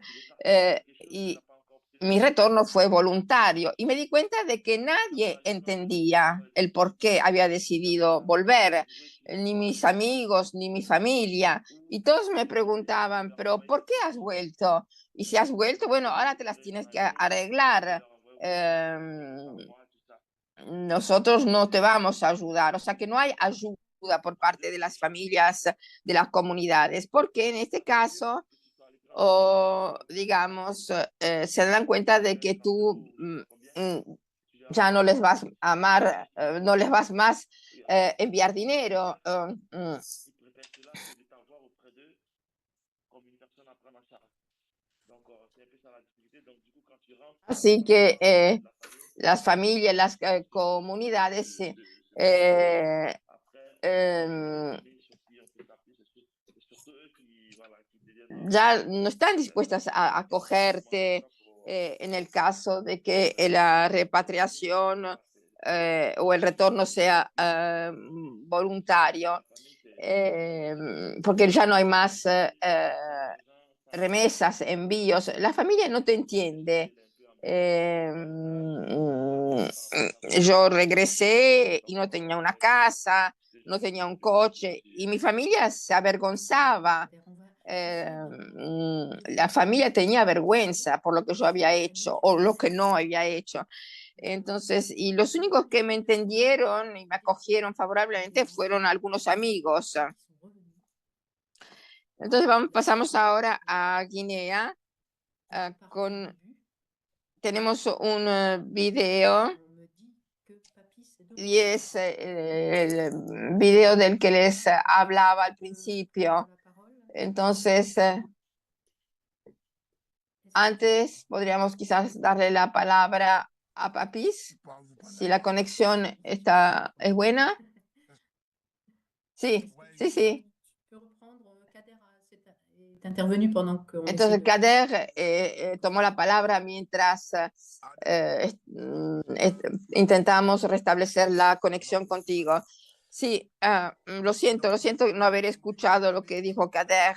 [SPEAKER 2] y mi retorno fue voluntario y me di cuenta de que nadie entendía el por qué había decidido volver, ni mis amigos, ni mi familia. Y todos me preguntaban, pero ¿por qué has vuelto? Y si has vuelto, bueno, ahora te las tienes que arreglar. Nosotros no te vamos a ayudar. O sea que no hay ayuda por parte de las familias, de las comunidades, porque en este caso o digamos, se dan cuenta de que tú ya no les vas a amar, no les vas más enviar dinero. Así que las familias, las comunidades ya no están dispuestas a acogerte en el caso de que la repatriación o el retorno sea voluntario, porque ya no hay más remesas, envíos. La familia no te entiende. Yo regresé y no tenía una casa, no tenía un coche y mi familia se avergonzaba. La familia tenía vergüenza por lo que yo había hecho o lo que no había hecho. Entonces, y los únicos que me entendieron y me acogieron favorablemente fueron algunos amigos. Entonces, pasamos ahora a Guinea. Tenemos un video y es el video del que les hablaba al principio. Entonces, antes podríamos quizás darle la palabra a Papis, si la conexión es buena. Sí,
[SPEAKER 5] On va
[SPEAKER 2] sí, sí.
[SPEAKER 1] Tu peux reprendre, Kader est intervenu pendant qu'on essaie
[SPEAKER 2] Entonces
[SPEAKER 1] de...
[SPEAKER 2] Kader tomó la palabra mientras intentamos restablecer la conexión contigo. Sí, lo siento no haber escuchado lo que dijo Kader,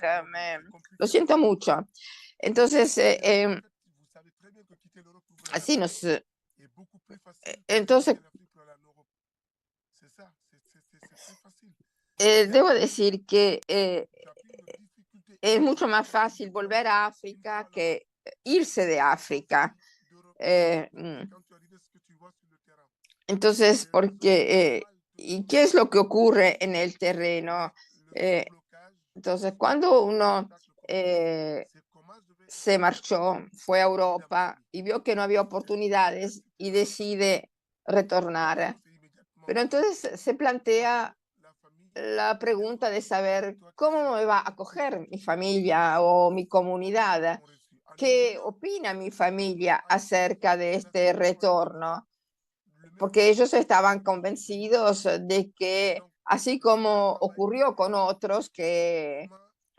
[SPEAKER 2] lo siento mucho. Entonces,
[SPEAKER 5] Vous savez très bien que quitter l'Europe ouvre la
[SPEAKER 2] así
[SPEAKER 5] porte
[SPEAKER 2] nos,
[SPEAKER 5] est beaucoup plus facile que
[SPEAKER 2] entonces
[SPEAKER 5] quitter l'Afrique pour aller en Europe. C'est ça, c'est très facile.
[SPEAKER 2] debo decir que
[SPEAKER 5] Tu as pris une difficulté
[SPEAKER 2] es mucho más
[SPEAKER 5] extraordinaire
[SPEAKER 2] fácil
[SPEAKER 5] de
[SPEAKER 2] volver a
[SPEAKER 5] vivre
[SPEAKER 2] África
[SPEAKER 5] là-bas.
[SPEAKER 2] que irse de África.
[SPEAKER 5] d'Europe.
[SPEAKER 2] Eh,
[SPEAKER 5] Et
[SPEAKER 2] mm,
[SPEAKER 5] quand tu es arrivé, ce que tu vois sur le terrain,
[SPEAKER 2] entonces,
[SPEAKER 5] c'est
[SPEAKER 2] porque,
[SPEAKER 5] mal de
[SPEAKER 2] ¿y qué es lo que ocurre en el terreno?
[SPEAKER 5] le
[SPEAKER 2] Eh,
[SPEAKER 5] blocage,
[SPEAKER 2] entonces, cuando uno
[SPEAKER 5] l'obstacle comme
[SPEAKER 2] eh,
[SPEAKER 5] c'est comment je vais
[SPEAKER 2] se marchó, fue a
[SPEAKER 5] aider ma
[SPEAKER 2] Europa
[SPEAKER 5] famille.
[SPEAKER 2] y vio que no había oportunidades y decide retornar.
[SPEAKER 5] C'est immédiatement
[SPEAKER 2] Pero entonces se plantea
[SPEAKER 5] la famille.
[SPEAKER 2] la pregunta de saber cómo me va a acoger mi familia o mi comunidad.
[SPEAKER 5] ont reçu.
[SPEAKER 2] ¿Qué
[SPEAKER 5] Alléluia.
[SPEAKER 2] opina mi familia acerca de este
[SPEAKER 5] Exactement.
[SPEAKER 2] retorno?
[SPEAKER 5] Le même
[SPEAKER 2] Porque ellos estaban convencidos de que, así como ocurrió con otros que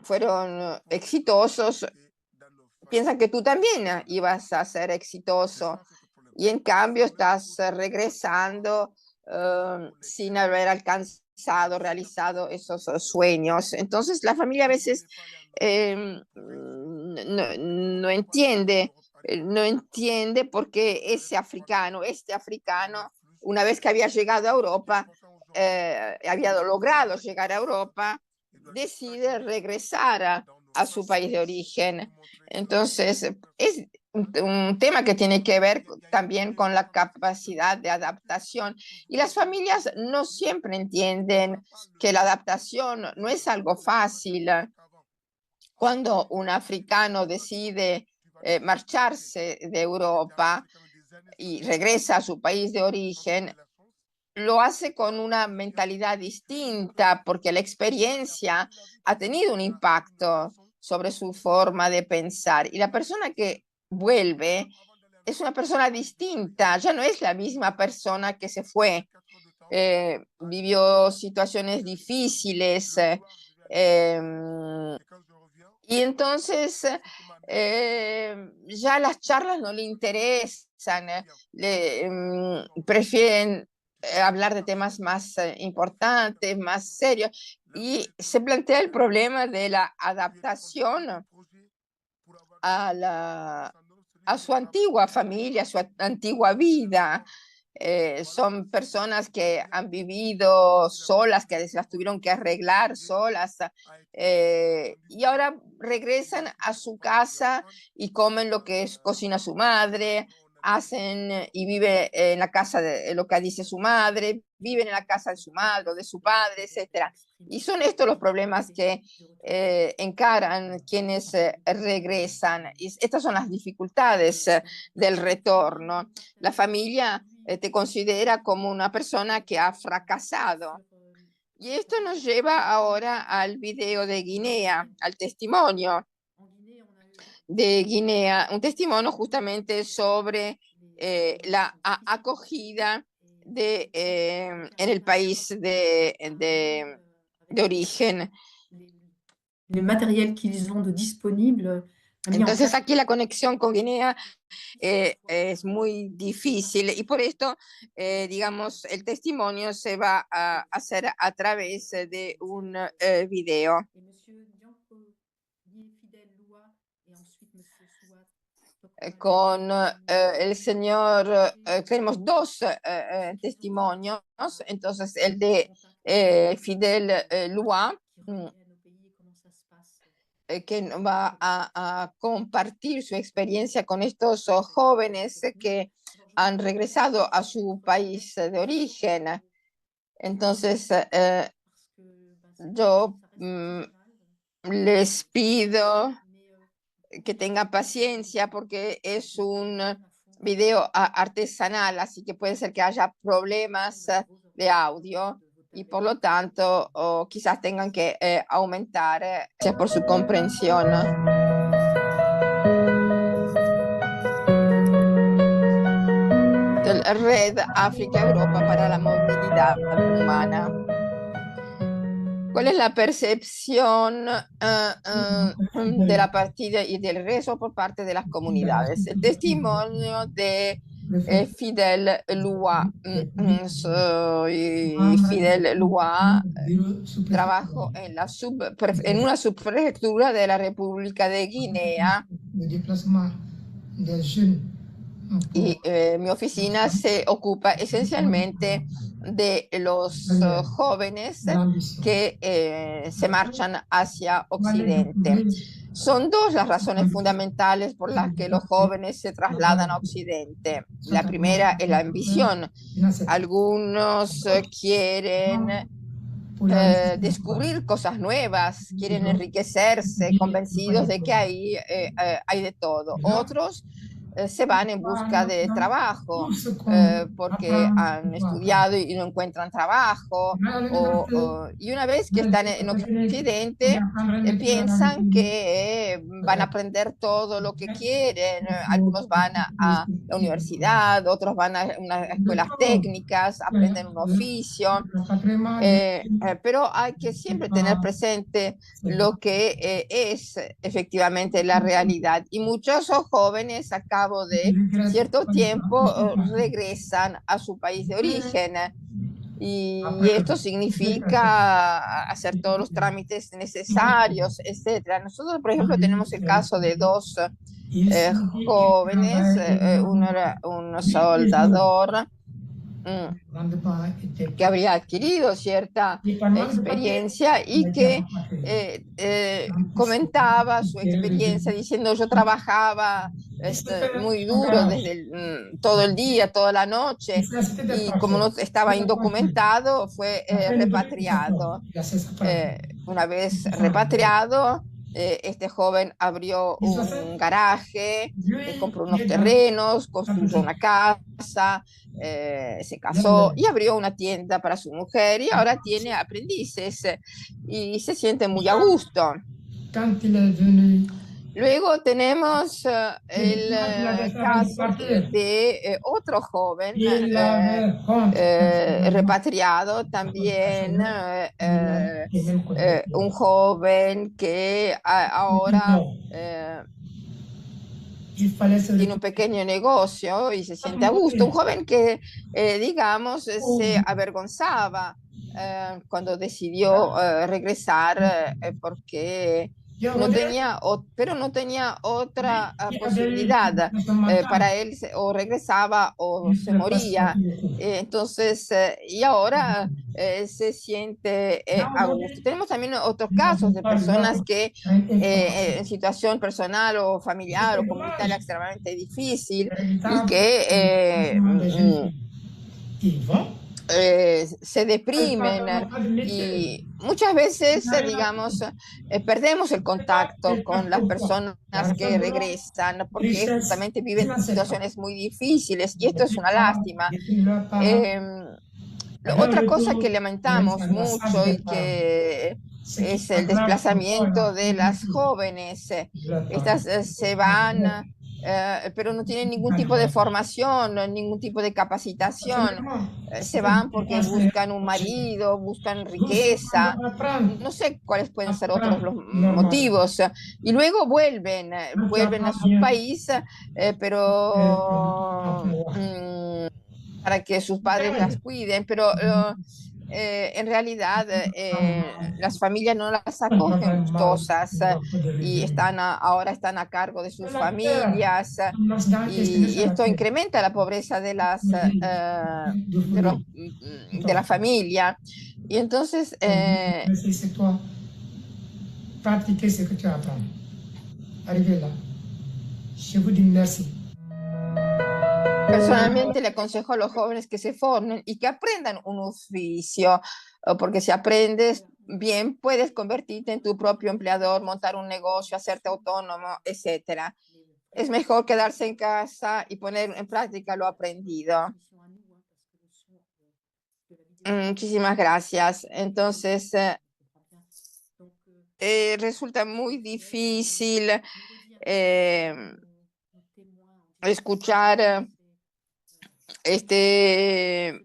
[SPEAKER 2] fueron exitosos,
[SPEAKER 5] dans nos familles.
[SPEAKER 2] piensan que tú también ibas a ser
[SPEAKER 5] C'est
[SPEAKER 2] exitoso
[SPEAKER 5] ça ce problème.
[SPEAKER 2] y en cambio estás regresando sin haber alcanzado, realizado esos sueños. Entonces la familia a veces no entiende, no entiende por qué este africano, una vez que había llegado a Europa, había logrado llegar a Europa, decide regresar a su país de origen. Entonces, es un tema que tiene que ver también con la capacidad de adaptación. Y las familias no siempre entienden que la adaptación no es algo fácil. Cuando un africano decide marcharse de Europa y regresa a su país de origen, lo hace con una mentalidad distinta porque la experiencia ha tenido un impacto sobre su forma de pensar. Y la persona que vuelve es una persona distinta, ya no es la misma persona que se fue. Vivió situaciones difíciles y entonces ya las charlas no le interesan, prefieren hablar de temas más importantes, más serios, y se plantea el problema de la adaptación a su antigua familia, a su antigua vida. Son personas que han vivido solas, que se las tuvieron que arreglar solas, y ahora regresan a su casa y comen lo que cocina su madre, hacen y viven en la casa de lo que dice su madre, viven en la casa de su madre o de su padre, etcétera. Y son estos los problemas que encaran quienes regresan. Y estas son las dificultades del retorno. La familia te considera como una persona que ha fracasado. Y esto nos lleva ahora al video de Guinea, al testimonio de Guinea, un testimonio justamente sobre la acogida en el país de origen.
[SPEAKER 1] Le matériel qu'ils ont de disponible a mis en
[SPEAKER 2] Entonces
[SPEAKER 1] place.
[SPEAKER 2] aquí la conexión con Guinea es muy difícil y por esto, digamos, el testimonio se va a hacer a través de un video.
[SPEAKER 1] Et Monsieur Dianko Fidel Loua et ensuite Monsieur Souad.
[SPEAKER 2] Con el señor, tenemos dos testimonios, entonces el de Fidel Loua, que va a compartir su experiencia con estos jóvenes que han regresado a su país de origen. Entonces, yo les pido que tengan paciencia porque es un video artesanal, así que puede ser que haya problemas de audio y por lo tanto quizás tengan que aumentar. Gracias por su comprensión. Del Red África-Europa para la Movilidad Humana. ¿Cuál es la percepción de la partida y del rezo por parte de las comunidades? El testimonio de Fidel Lua. Soy Fidel Lua, trabajo en una subprefectura de la República de Guinea y mi oficina se ocupa esencialmente de los jóvenes que se marchan hacia Occidente. Son dos las razones fundamentales por las que los jóvenes se trasladan a Occidente. La primera es la ambición. Algunos quieren descubrir cosas nuevas, quieren enriquecerse, convencidos de que ahí hay de todo. Otros se van en busca de trabajo porque han estudiado y no encuentran trabajo, y una vez que están en Occidente piensan que van a aprender todo lo que quieren. Algunos van a la universidad, otros van a unas escuelas técnicas, aprenden un oficio, pero hay que siempre tener presente lo que es efectivamente la realidad. Y muchos jóvenes a cabo de cierto tiempo regresan a su país de origen. Y esto significa hacer todos los trámites necesarios, etcétera. Nosotros, por ejemplo, tenemos el caso de dos jóvenes, uno era un soldador que habría adquirido cierta experiencia y que comentaba su experiencia diciendo: yo trabajaba muy duro desde todo el día, toda la noche, y como no estaba indocumentado fue repatriado. Una vez repatriado, este joven abrió un garaje, compró unos terrenos, construyó una casa, se casó y abrió una tienda para su mujer, y ahora tiene aprendices y se siente muy a gusto. Luego tenemos el caso de otro joven repatriado también, un joven que ahora tiene un pequeño negocio y se siente a gusto. Un joven que, digamos, se avergonzaba cuando decidió regresar porque no tenía, pero no tenía otra posibilidad. Para él o regresaba o se moría. Entonces, y ahora se siente a gusto. Tenemos también otros casos de personas que en situación personal o familiar o comunitaria extremadamente difícil y que se deprimen, y muchas veces, digamos, perdemos el contacto con las personas que regresan porque justamente viven situaciones muy difíciles, y esto es una lástima. Otra cosa que lamentamos mucho y que es el desplazamiento de las jóvenes. Estas se van, pero no tienen ningún tipo de formación, ningún tipo de capacitación. Se van porque buscan un marido, buscan riqueza, no sé cuáles pueden ser otros los motivos, y luego vuelven a su país, pero para que sus padres las cuiden, pero en realidad las familias no las acogen gustosas, y ahora están a cargo de sus familias, y esto incrementa la pobreza de la familia. Y entonces
[SPEAKER 6] pratiquer ce que tu apprends. Arrivé là. Je vous dis merci.
[SPEAKER 2] Personalmente le aconsejo a los jóvenes que se formen y que aprendan un oficio, porque si aprendes bien puedes convertirte en tu propio empleador, montar un negocio, hacerte autónomo, etc. Es mejor quedarse en casa y poner en práctica lo aprendido. Muchísimas gracias. Entonces, resulta muy difícil escuchar este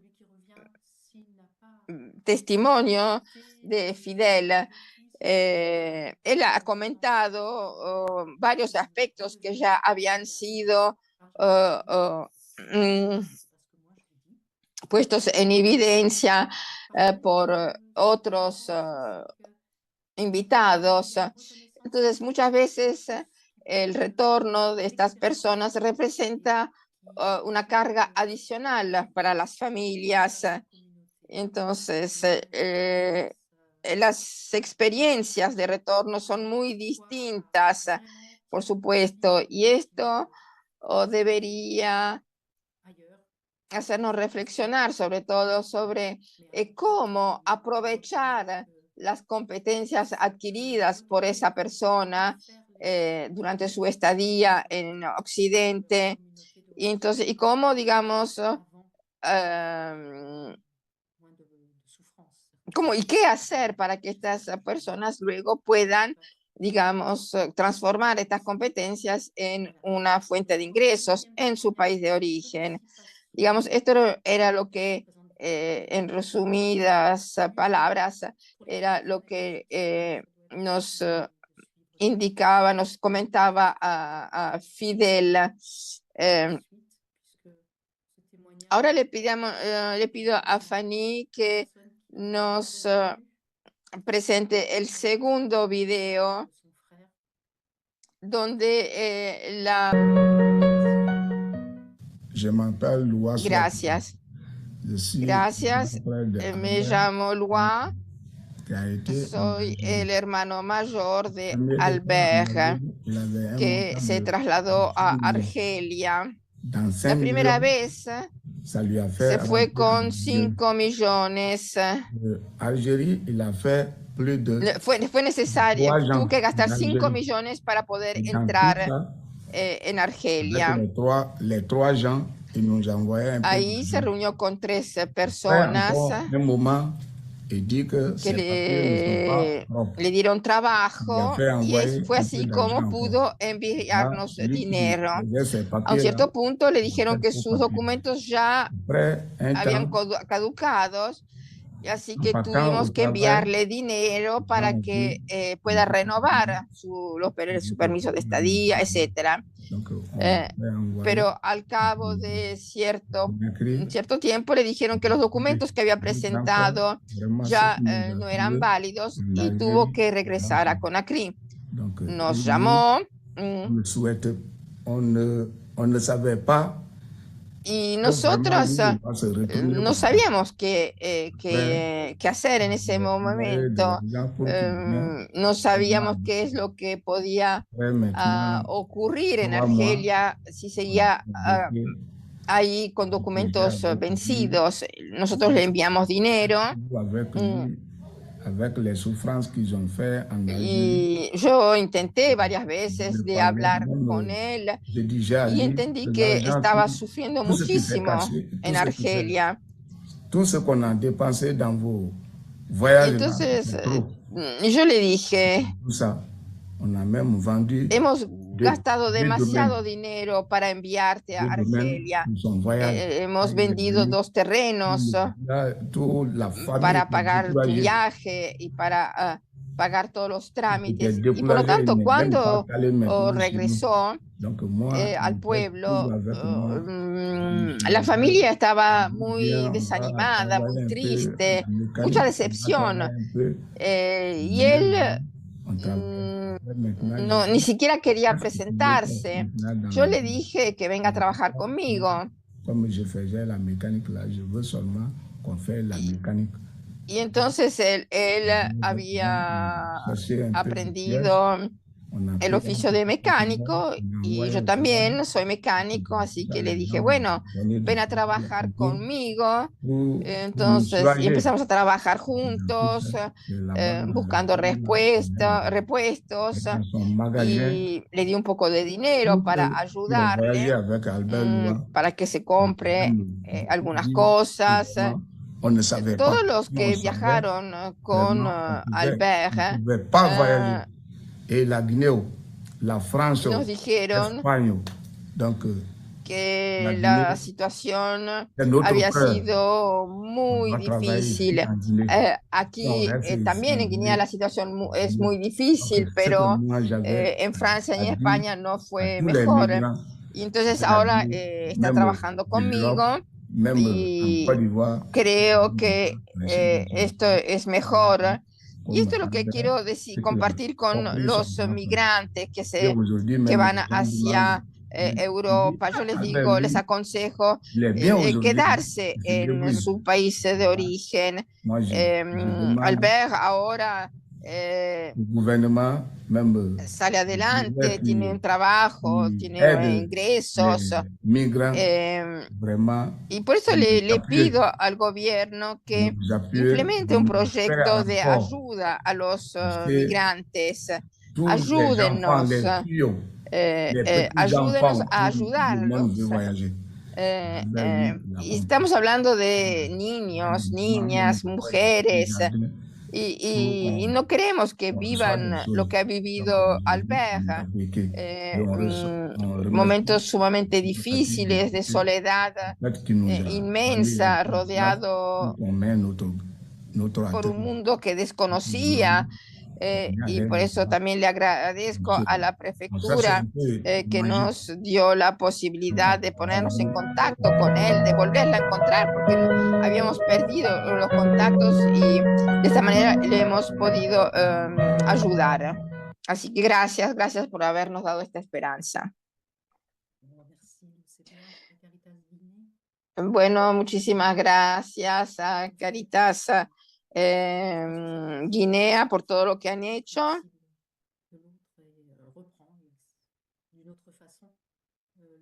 [SPEAKER 2] testimonio de Fidel. Él ha comentado varios aspectos que ya habían sido puestos en evidencia por otros invitados. Entonces, muchas veces el retorno de estas personas representa una carga adicional para las familias. Entonces, las experiencias de retorno son muy distintas, por supuesto, y esto debería hacernos reflexionar sobre todo sobre cómo aprovechar las competencias adquiridas por esa persona durante su estadía en Occidente, y entonces, y cómo, digamos, y qué hacer para que estas personas luego puedan, digamos, transformar estas competencias en una fuente de ingresos en su país de origen. Digamos, esto era lo que, en resumidas palabras, era lo que nos indicaba, nos comentaba a Fidel. Ahora le pido a Fanny que nos presente el segundo video donde
[SPEAKER 7] Je m'appelle Loa.
[SPEAKER 2] Gracias. Gracias. Me llamo Loa. Soy el hermano mayor de Albert, que se trasladó a Argelia. La primera vez se fue con 5 millones. Fue necesario, tuvo que gastar 5 millones para poder entrar en Argelia. Ahí se reunió con 3 personas que le dieron trabajo, y fue así como pudo enviarnos dinero. A un cierto punto le dijeron que sus documentos ya habían caducados, y así que tuvimos que enviarle dinero para que pueda renovar su permiso de estadía, etc. Pero al cabo de cierto tiempo le dijeron que los documentos que había presentado ya no eran válidos y tuvo que regresar a Conakry. Nos llamó y nosotros no sabíamos qué hacer en ese momento. No sabíamos qué es lo que podía ocurrir en Argelia si seguía ahí con documentos vencidos. Nosotros le enviamos dinero. Y yo intenté varias veces de hablar con él y entendí que estaba sufriendo muchísimo en Argelia. Entonces yo le dije, hemos gastado demasiado dinero para enviarte a Argelia. Hemos vendido 2 terrenos para pagar tu viaje y para pagar todos los trámites. Y por lo tanto, cuando regresó al pueblo, la familia estaba muy desanimada, muy triste, mucha decepción. Y él ni siquiera quería presentarse. Yo le dije que venga a trabajar conmigo. Y entonces él había aprendido el oficio de mecánico y yo también soy mecánico, así que le dije, bueno, ven a trabajar conmigo. Entonces, y empezamos a trabajar juntos, buscando repuestos, y le di un poco de dinero para ayudarle, para que se compre algunas cosas. Todos los que viajaron con Albert nos dijeron que
[SPEAKER 7] la
[SPEAKER 2] la situación
[SPEAKER 7] c'est notre
[SPEAKER 2] había
[SPEAKER 7] frère.
[SPEAKER 2] sido
[SPEAKER 7] On
[SPEAKER 2] muy
[SPEAKER 7] doit travailler
[SPEAKER 2] difícil.
[SPEAKER 7] ici en Guinée.
[SPEAKER 2] Aquí
[SPEAKER 7] On reste ici
[SPEAKER 2] también
[SPEAKER 7] en
[SPEAKER 2] en Guinea
[SPEAKER 7] Guinée.
[SPEAKER 2] la situación es
[SPEAKER 7] Guinée.
[SPEAKER 2] muy
[SPEAKER 7] Donc,
[SPEAKER 2] difícil,
[SPEAKER 7] ce que
[SPEAKER 2] pero
[SPEAKER 7] moi j'avais
[SPEAKER 2] en Francia y
[SPEAKER 7] à
[SPEAKER 2] en
[SPEAKER 7] dire
[SPEAKER 2] España no
[SPEAKER 7] à
[SPEAKER 2] fue
[SPEAKER 7] tous les
[SPEAKER 2] mejor.
[SPEAKER 7] migrants,
[SPEAKER 2] Y entonces
[SPEAKER 7] c'est à
[SPEAKER 2] ahora
[SPEAKER 7] dire,
[SPEAKER 2] está
[SPEAKER 7] même
[SPEAKER 2] trabajando conmigo
[SPEAKER 7] d'Europe, même en Côte
[SPEAKER 2] y
[SPEAKER 7] d'Ivoire,
[SPEAKER 2] creo que esto es mejor. Y
[SPEAKER 7] comme
[SPEAKER 2] esto es lo que
[SPEAKER 7] Albert,
[SPEAKER 2] quiero
[SPEAKER 7] ceux qui
[SPEAKER 2] compartir con
[SPEAKER 7] ont pris son
[SPEAKER 2] los
[SPEAKER 7] exemple.
[SPEAKER 2] migrantes
[SPEAKER 7] Et aujourd'hui,
[SPEAKER 2] que
[SPEAKER 7] même
[SPEAKER 2] van
[SPEAKER 7] les gens
[SPEAKER 2] hacia Europa. Yo les digo, les aconsejo
[SPEAKER 7] il est bien aujourd'hui.
[SPEAKER 2] quedarse
[SPEAKER 7] Je dis
[SPEAKER 2] en
[SPEAKER 7] oui.
[SPEAKER 2] su país de origen.
[SPEAKER 7] Moi, je demande
[SPEAKER 2] Albert ahora
[SPEAKER 7] au gouvernement, même
[SPEAKER 2] sale adelante,
[SPEAKER 7] qui-
[SPEAKER 2] tiene un trabajo,
[SPEAKER 7] qui
[SPEAKER 2] tiene
[SPEAKER 7] aide
[SPEAKER 2] ingresos.
[SPEAKER 7] les migrants,
[SPEAKER 2] eh,
[SPEAKER 7] vraiment,
[SPEAKER 2] y por eso le pido al gobierno que
[SPEAKER 7] nous appuyer,
[SPEAKER 2] implemente un
[SPEAKER 7] de faire
[SPEAKER 2] proyecto de
[SPEAKER 7] encore.
[SPEAKER 2] ayuda a los
[SPEAKER 7] Parce que
[SPEAKER 2] migrantes.
[SPEAKER 7] tous les enfants,
[SPEAKER 2] Ayúdennos,
[SPEAKER 7] les filles, les
[SPEAKER 2] ayúdenos
[SPEAKER 7] petits-enfants,
[SPEAKER 2] a
[SPEAKER 7] tout le monde
[SPEAKER 2] ayudarlos.
[SPEAKER 7] veut voyager.
[SPEAKER 2] Y estamos hablando de niños, niñas, mujeres, y no queremos que vivan lo que ha vivido Albert, momentos sumamente difíciles de soledad inmensa, rodeado por un mundo que desconocía. Y por eso también le agradezco a la prefectura que nos dio la posibilidad de ponernos en contacto con él, de volverla a encontrar, porque habíamos perdido los contactos y de esta manera le hemos podido ayudar. Así que gracias, gracias por habernos dado esta esperanza. Bueno, muchísimas gracias a Caritas Guinea por todo lo que han hecho.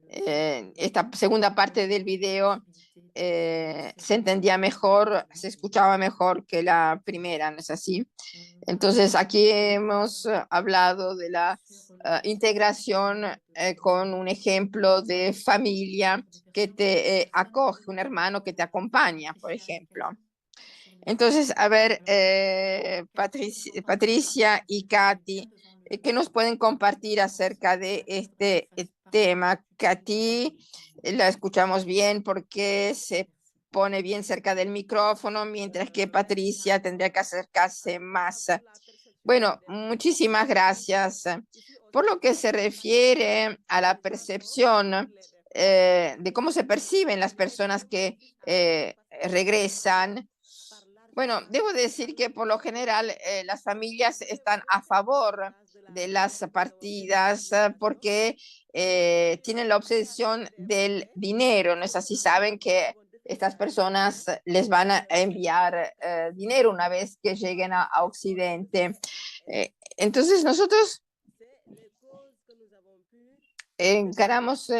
[SPEAKER 2] Esta segunda parte del video se entendía mejor, se escuchaba mejor que la primera, ¿no es así? Entonces aquí hemos hablado de la integración con un ejemplo de familia que te acoge, un hermano que te acompaña, por ejemplo. Entonces, a ver, Patricia y Katy, ¿qué nos pueden compartir acerca de este tema? Katy, la escuchamos bien porque se pone bien cerca del micrófono, mientras que Patricia tendría que acercarse más. Bueno, muchísimas gracias. Por lo que se refiere a la percepción de cómo se perciben las personas que regresan, bueno, debo decir que por lo general las familias están a favor de las partidas porque tienen la obsesión del dinero, ¿no es así? Saben que estas personas les van a enviar dinero una vez que lleguen a Occidente. Entonces nosotros encaramos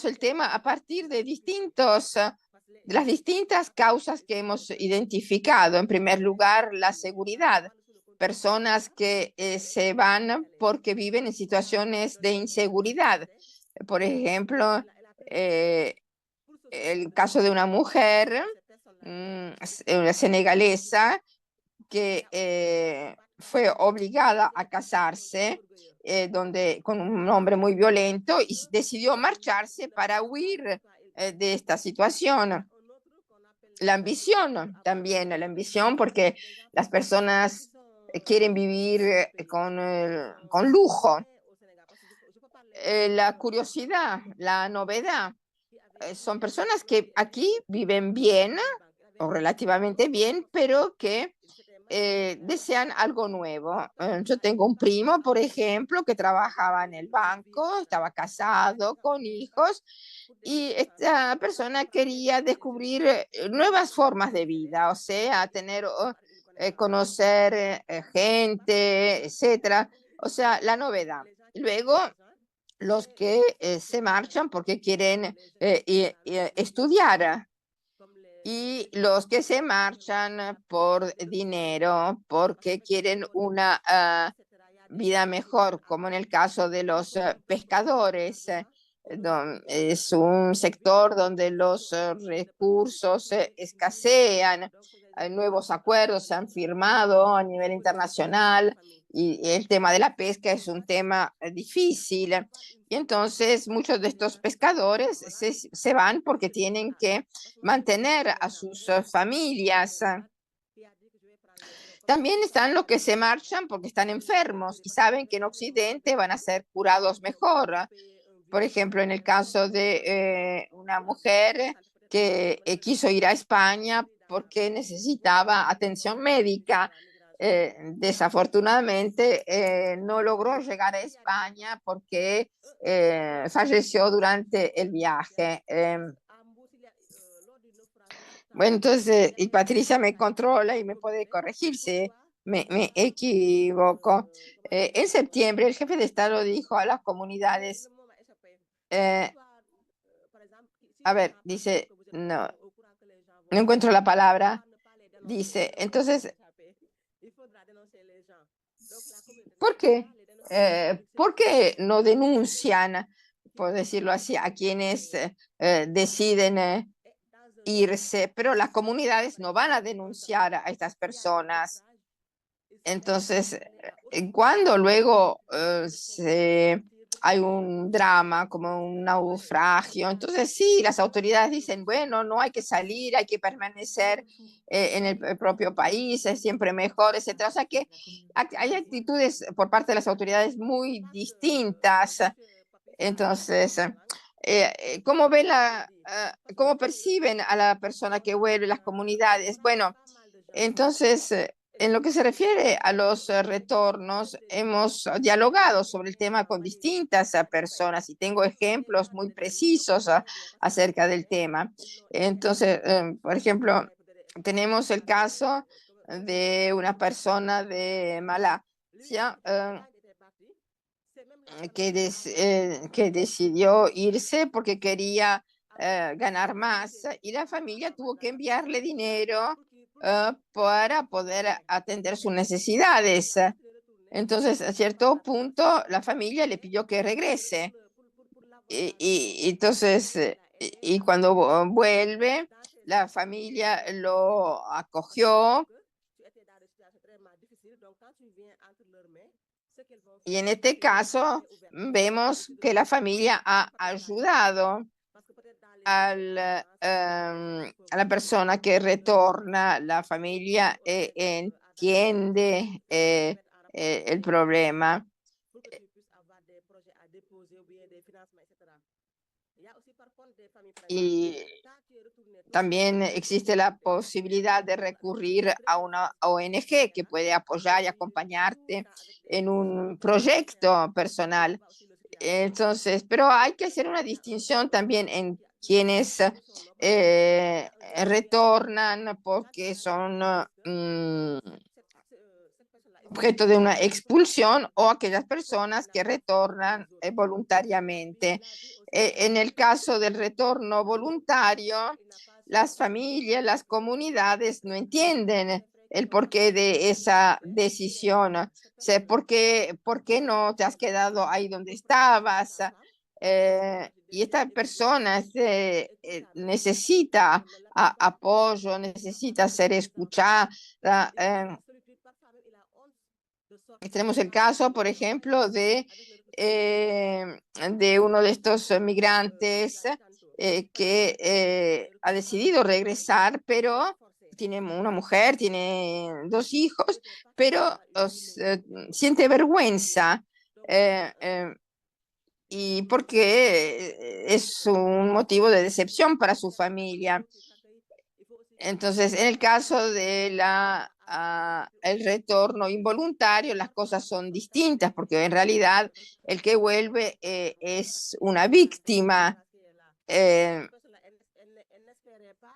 [SPEAKER 2] el tema a partir de las distintas causas que hemos identificado. En primer lugar, la seguridad. Personas que se van porque viven en situaciones de inseguridad. Por ejemplo, el caso de una mujer senegalesa que fue obligada a casarse con un hombre muy violento y decidió marcharse para huir de esta situación. La ambición también, la ambición porque las personas quieren vivir con lujo. La curiosidad, la novedad. Son personas que aquí viven bien o relativamente bien, pero que desean algo nuevo. Yo tengo un primo, por ejemplo, que trabajaba en el banco, estaba casado, con hijos, y esta persona quería descubrir nuevas formas de vida, o sea, conocer gente, etcétera. O sea, la novedad. Luego, los que se marchan porque quieren estudiar. Y los que se marchan por dinero, porque quieren una vida mejor, como en el caso de los pescadores. Es un sector donde los recursos escasean. nuevos acuerdos se han firmado a nivel internacional y el tema de la pesca es un tema difícil. Y entonces muchos de estos pescadores se van porque tienen que mantener a sus familias. También están los que se marchan porque están enfermos y saben que en Occidente van a ser curados mejor. Por ejemplo, en el caso de una mujer que quiso ir a España porque necesitaba atención médica. Desafortunadamente no logró llegar a España porque falleció durante el viaje. Bueno, entonces, y Patricia me controla y me puede corregir si me equivoco. En septiembre, el jefe de Estado dijo a las comunidades, a ver, dice, no encuentro la palabra, dice, entonces, ¿por qué? ¿Por qué no denuncian, por decirlo así, a quienes deciden irse? Pero las comunidades no van a denunciar a estas personas. Entonces, cuando luego hay un drama como un naufragio, entonces sí, las autoridades dicen, bueno, no hay que salir, hay que permanecer en el propio país, es siempre mejor, etcétera. O sea que hay actitudes por parte de las autoridades muy distintas. Entonces, ¿cómo ven cómo perciben a la persona que vuelve, las comunidades? Bueno, entonces, en lo que se refiere a los retornos, hemos dialogado sobre el tema con distintas personas y tengo ejemplos muy precisos acerca del tema. Entonces, por ejemplo, tenemos el caso de una persona de Malasia que decidió irse porque quería ganar más y la familia tuvo que enviarle dinero para poder atender sus necesidades. Entonces, a cierto punto, la familia le pidió que regrese. Y entonces, y cuando vuelve, la familia lo acogió. Y en este caso, vemos que la familia ha ayudado a la persona que retorna, la familia entiende el problema. Y también existe la posibilidad de recurrir a una ONG que puede apoyar y acompañarte en un proyecto personal. Entonces, pero hay que hacer una distinción también en quienes retornan porque son objeto de una expulsión o aquellas personas que retornan voluntariamente. En el caso del retorno voluntario, las familias, las comunidades no entienden el porqué de esa decisión. O sea, ¿por qué no te has quedado ahí donde estabas? Y esta persona necesita apoyo, necesita ser escuchada. Tenemos el caso, por ejemplo, de uno de estos migrantes que ha decidido regresar, pero tiene una mujer, tiene 2 hijos, pero siente vergüenza y porque es un motivo de decepción para su familia. Entonces, en el caso de el retorno involuntario, las cosas son distintas, porque en realidad el que vuelve es una víctima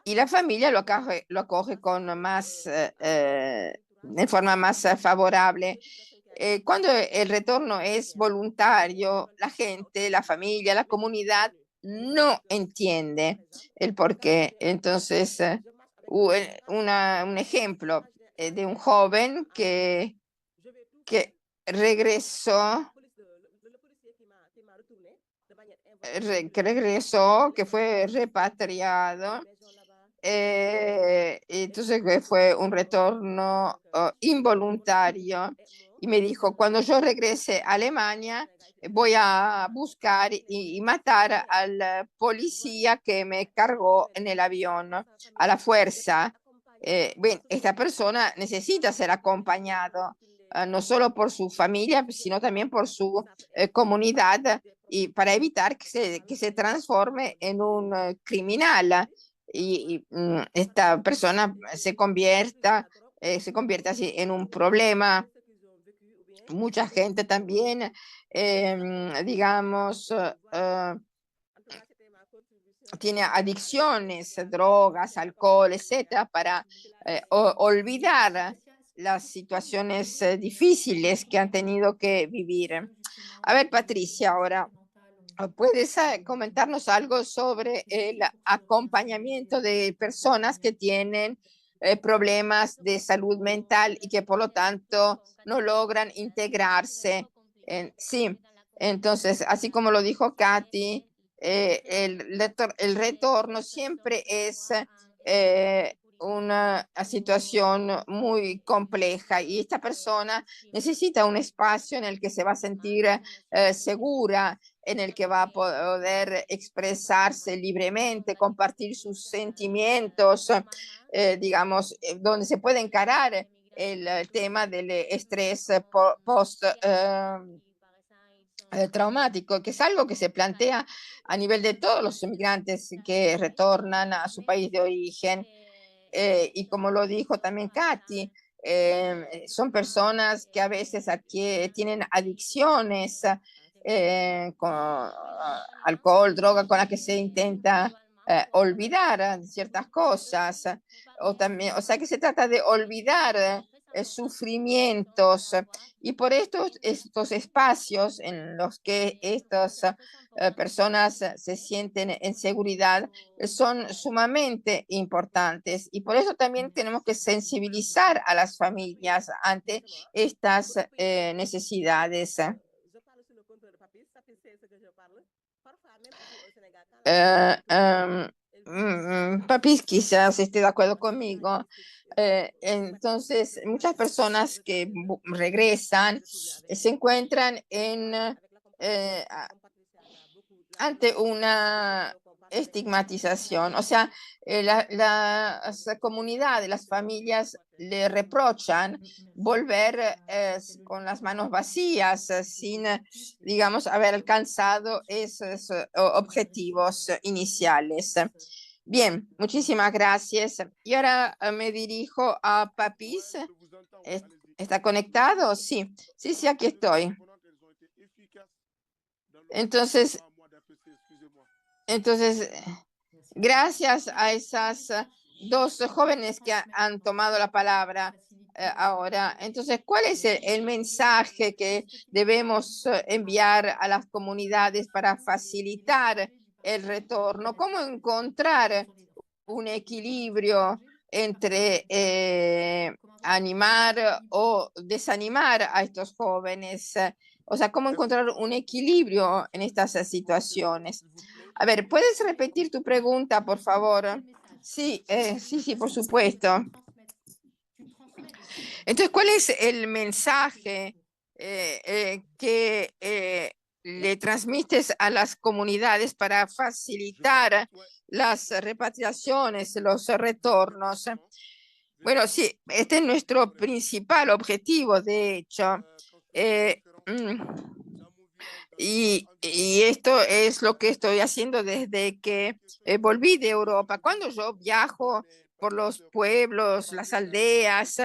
[SPEAKER 2] y la familia lo acoge con más, de forma más favorable. Cuando el retorno es voluntario, la gente, la familia, la comunidad no entiende el porqué. Entonces, un ejemplo de un joven que regresó, que fue repatriado Entonces fue un retorno involuntario y me dijo, cuando yo regrese a Alemania, voy a buscar y matar al policía que me cargó en el avión a la fuerza. Bien, esta persona necesita ser acompañado, no solo por su familia, sino también por su comunidad, y para evitar que se transforme en un criminal y esta persona se convierte así en un problema. Mucha gente también, digamos, tiene adicciones, drogas, alcohol, etcétera, para olvidar las situaciones difíciles que han tenido que vivir. A ver, Patricia, ahora, ¿puedes comentarnos algo sobre el acompañamiento de personas que tienen problemas de salud mental y que por lo tanto no logran integrarse? Sí, entonces, así como lo dijo Katy, el retorno siempre es una situación muy compleja y esta persona necesita un espacio en el que se va a sentir segura, en el que va a poder expresarse libremente, compartir sus sentimientos, digamos, donde se puede encarar el tema del estrés post traumático, que es algo que se plantea a nivel de todos los inmigrantes que retornan a su país de origen. Y como lo dijo también Katy, son personas que a veces aquí tienen adicciones con alcohol, droga, con la que se intenta olvidar ciertas cosas, o también, o sea que se trata de olvidar sufrimientos, y por estos espacios en los que estas personas se sienten en seguridad son sumamente importantes, y por eso también tenemos que sensibilizar a las familias ante estas necesidades. Papis quizás esté de acuerdo conmigo. Entonces, muchas personas que regresan se encuentran ante una estigmatización. O sea, las comunidades, las familias le reprochan volver con las manos vacías, sin, digamos, haber alcanzado esos objetivos iniciales. Bien, muchísimas gracias. Y ahora me dirijo a Papis. ¿Está conectado? Sí, sí, aquí estoy. Entonces, gracias a esas dos jóvenes que han tomado la palabra ahora. Entonces, ¿cuál es el mensaje que debemos enviar a las comunidades para facilitar el retorno? ¿Cómo encontrar un equilibrio entre animar o desanimar a estos jóvenes? O sea, ¿cómo encontrar un equilibrio en estas situaciones? A ver, ¿puedes repetir tu pregunta, por favor? Sí, sí, por supuesto. Entonces, ¿cuál es el mensaje que le transmites a las comunidades para facilitar las repatriaciones, los retornos? Bueno, sí, este es nuestro principal objetivo, de hecho. Y esto es lo que estoy haciendo desde que volví de Europa. Cuando yo viajo por los pueblos, las aldeas,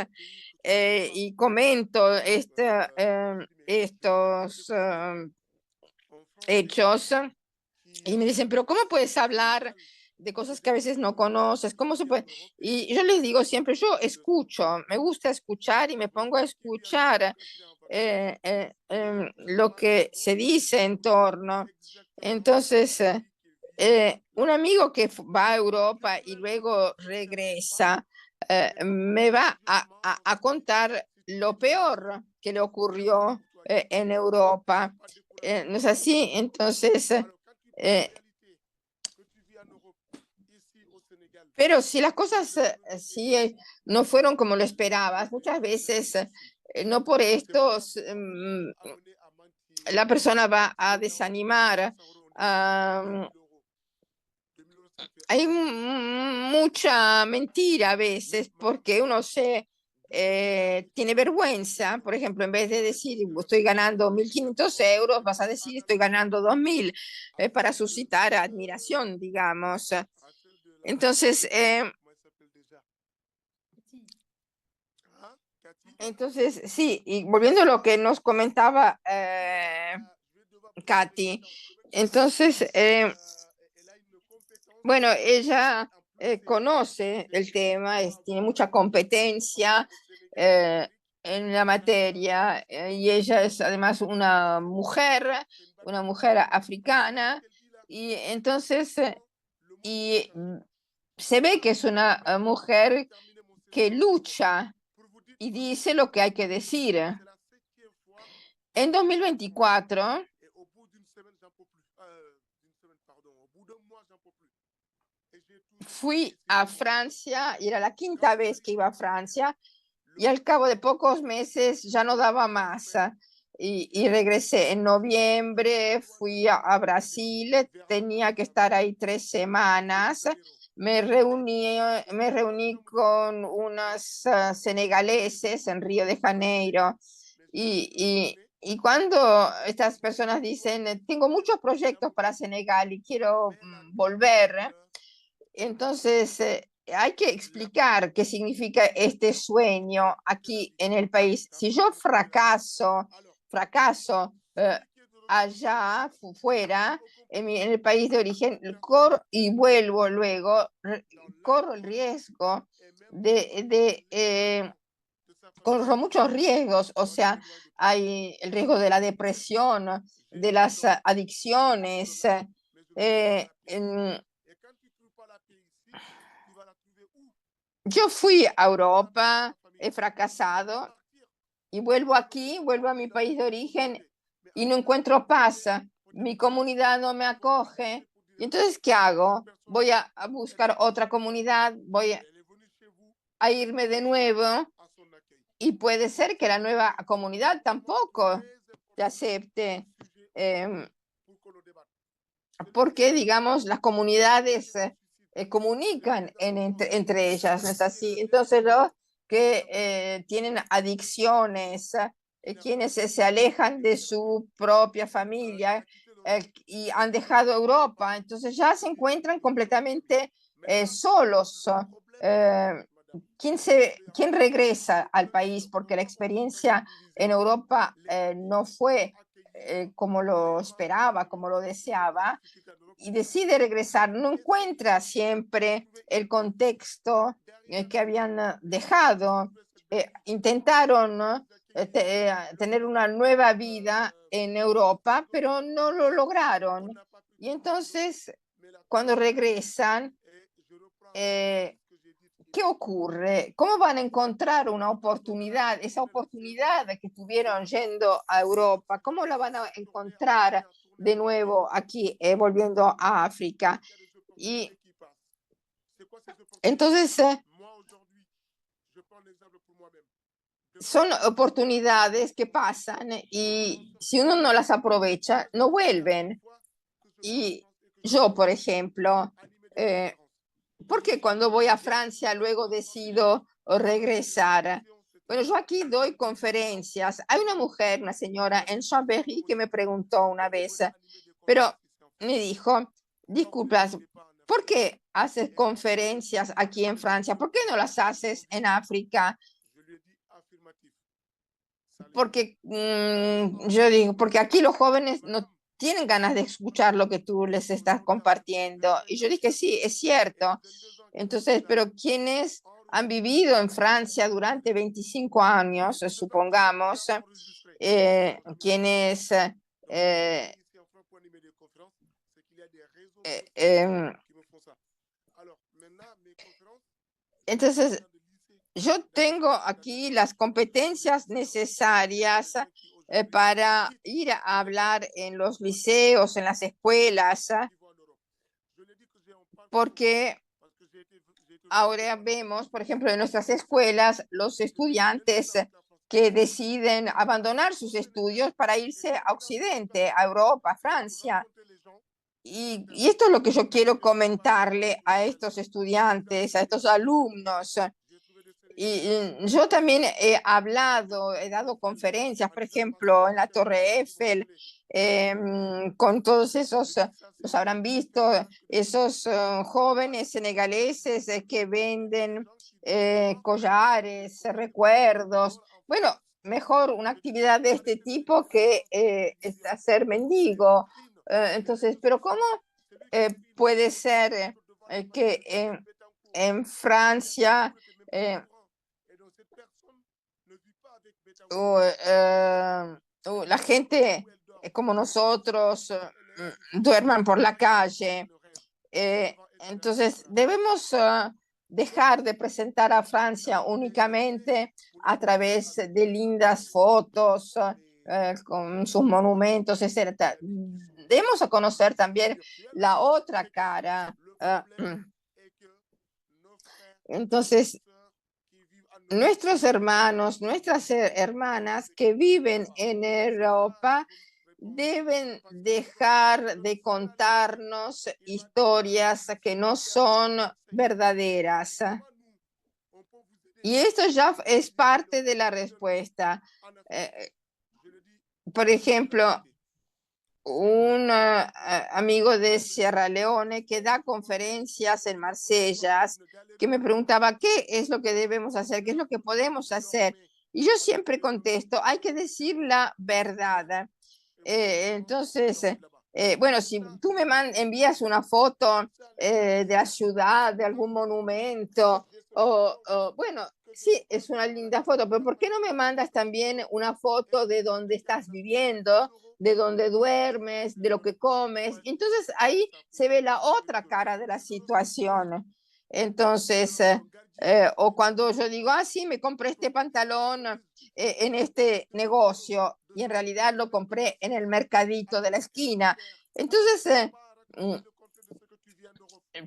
[SPEAKER 2] y comento estos hechos, y me dicen, pero ¿cómo puedes hablar de cosas que a veces no conoces? ¿Cómo se puede? Y yo les digo siempre, yo escucho, me gusta escuchar y me pongo a escuchar lo que se dice en torno. Entonces, un amigo que va a Europa y luego regresa, me va a contar lo peor que le ocurrió en Europa. ¿No es así? Entonces, Pero si las cosas no fueron como lo esperabas, muchas veces no por esto la persona va a desanimar. Hay mucha mentira a veces porque uno tiene vergüenza. Por ejemplo, en vez de decir estoy ganando 1.500 euros, vas a decir estoy ganando 2.000 para suscitar admiración, digamos. Entonces, sí, y volviendo a lo que nos comentaba Katy, entonces, bueno, ella conoce el tema, tiene mucha competencia en la materia y ella es además una mujer africana y entonces se ve que es una mujer que lucha y dice lo que hay que decir. En 2024, fui a Francia y era la quinta vez que iba a Francia y al cabo de pocos meses ya no daba más. Y regresé en noviembre, fui a Brasil, tenía que estar ahí 3 semanas. Me reuní con unas senegaleses en Río de Janeiro y cuando estas personas dicen, tengo muchos proyectos para Senegal y quiero volver, entonces hay que explicar qué significa este sueño aquí en el país. Si yo fracaso allá fuera, en el país de origen, y vuelvo luego, corro el riesgo corro muchos riesgos, o sea, hay el riesgo de la depresión, de las adicciones. Yo fui a Europa, he fracasado y vuelvo aquí, vuelvo a mi país de origen y no encuentro paz. Mi comunidad no me acoge. ¿Y entonces qué hago? Voy a buscar otra comunidad, voy a irme de nuevo y puede ser que la nueva comunidad tampoco te acepte. Porque, digamos, las comunidades comunican entre ellas, ¿no es así? Entonces, los que tienen adicciones, quienes se alejan de su propia familia y han dejado Europa, entonces ya se encuentran completamente solos. ¿Quién regresa al país? Porque la experiencia en Europa no fue como lo esperaba, como lo deseaba, y decide regresar, no encuentra siempre el contexto que habían dejado. Intentaron tener una nueva vida en Europa, pero no lo lograron. Y entonces, cuando regresan, ¿qué ocurre? ¿Cómo van a encontrar una oportunidad, esa oportunidad que tuvieron yendo a Europa? ¿Cómo la van a encontrar de nuevo aquí, volviendo a África? Y entonces son oportunidades que pasan y si uno no las aprovecha, no vuelven. Y yo, por ejemplo, ¿por qué cuando voy a Francia luego decido regresar? Bueno, yo aquí doy conferencias. Hay una mujer, una señora en Chambéry que me preguntó una vez, pero me dijo, disculpas, ¿por qué haces conferencias aquí en Francia? ¿Por qué no las haces en África? Porque yo digo, porque aquí los jóvenes no tienen ganas de escuchar lo que tú les estás compartiendo. Y yo dije, sí, es cierto. Entonces, pero quienes han vivido en Francia durante 25 años, supongamos, quienes entonces, yo tengo aquí las competencias necesarias para ir a hablar en los liceos, en las escuelas, porque ahora vemos, por ejemplo, en nuestras escuelas, los estudiantes que deciden abandonar sus estudios para irse a Occidente, a Europa, a Francia. Y esto es lo que yo quiero comentarle a estos estudiantes, a estos alumnos. Y yo también he hablado, he dado conferencias, por ejemplo, en la Torre Eiffel, con todos esos, los habrán visto, esos jóvenes senegaleses que venden collares, recuerdos. Bueno, mejor una actividad de este tipo que hacer mendigo. Entonces, pero ¿cómo puede ser que en Francia la gente como nosotros duerman por la calle? Entonces, debemos dejar de presentar a Francia únicamente a través de lindas fotos con sus monumentos, etc. Debemos conocer también la otra cara. Entonces, nuestros hermanos, nuestras hermanas que viven en Europa deben dejar de contarnos historias que no son verdaderas. Y esto ya es parte de la respuesta. Por ejemplo, un amigo de Sierra Leone que da conferencias en Marsella, que me preguntaba qué es lo que debemos hacer, qué es lo que podemos hacer. Y yo siempre contesto, hay que decir la verdad. Entonces, bueno, si tú me envías una foto de la ciudad, de algún monumento, bueno, sí, es una linda foto, pero ¿por qué no me mandas también una foto de donde estás viviendo, de donde duermes, de lo que comes? Entonces ahí se ve la otra cara de la situación. Entonces, o cuando yo digo, ah, sí, me compré este pantalón en este negocio y en realidad lo compré en el mercadito de la esquina. Entonces,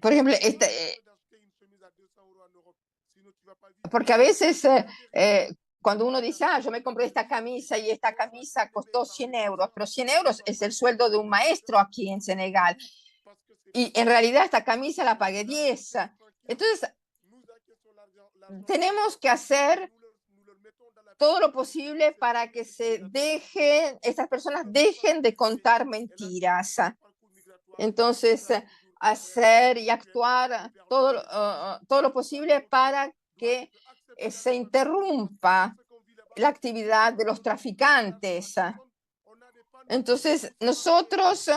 [SPEAKER 2] por ejemplo, porque a veces cuando uno dice, ah, yo me compré esta camisa y esta camisa costó 100 euros, pero 100 euros es el sueldo de un maestro aquí en Senegal. Y en realidad esta camisa la pagué 10. Entonces, tenemos que hacer todo lo posible para que estas personas dejen de contar mentiras. Entonces, hacer y actuar todo lo posible para que se interrumpa la actividad de los traficantes. Entonces, nosotros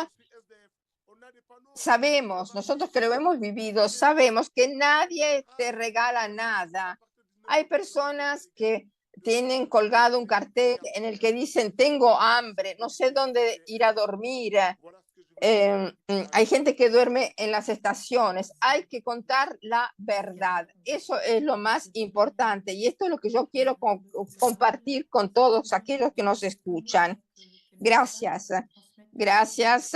[SPEAKER 2] sabemos, nosotros que lo hemos vivido, sabemos que nadie te regala nada. Hay personas que tienen colgado un cartel en el que dicen, tengo hambre, no sé dónde ir a dormir. Hay gente que duerme en las estaciones. Hay que contar la verdad. Eso es lo más importante. Y esto es lo que yo quiero compartir con todos aquellos que nos escuchan. Gracias. Gracias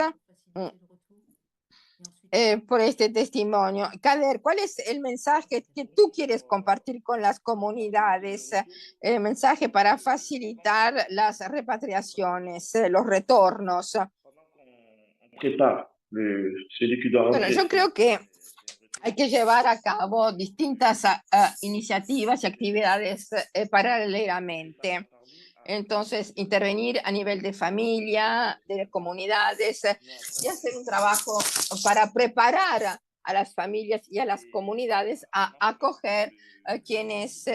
[SPEAKER 2] por este testimonio. Kader, ¿cuál es el mensaje que tú quieres compartir con las comunidades? El mensaje para facilitar las repatriaciones, los retornos. Bueno, yo creo que hay que llevar a cabo distintas iniciativas y actividades paralelamente. Entonces, intervenir a nivel de familia, de comunidades y hacer un trabajo para preparar a las familias y a las comunidades a acoger a quienes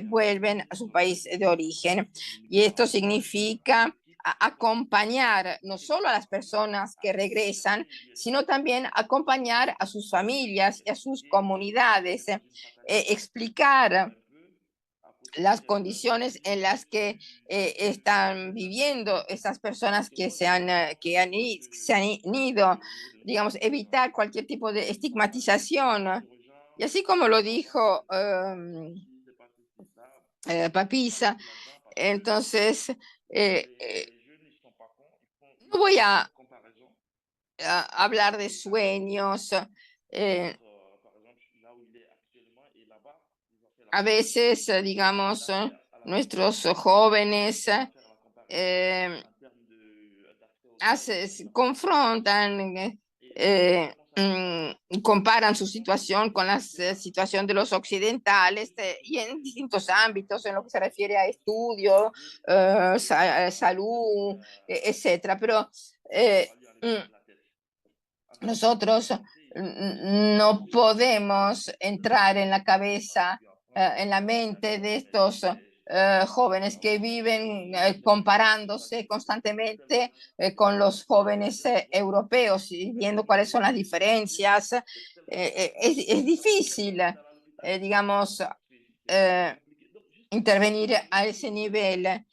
[SPEAKER 2] vuelven a su país de origen. Y esto significa acompañar no solo a las personas que regresan, sino también acompañar a sus familias y a sus comunidades, explicar las condiciones en las que están viviendo estas personas que se han ido, digamos, evitar cualquier tipo de estigmatización. Y así como lo dijo Papisa, entonces no voy a hablar de sueños. a veces, digamos, nuestros jóvenes confrontan, comparan su situación con la situación de los occidentales y en distintos ámbitos, en lo que se refiere a estudio, salud, etcétera. Pero nosotros no podemos entrar en la cabeza, en la mente de estos jóvenes que viven comparándose constantemente con los jóvenes europeos y viendo cuáles son las diferencias. Es difícil, digamos, intervenir a ese nivel.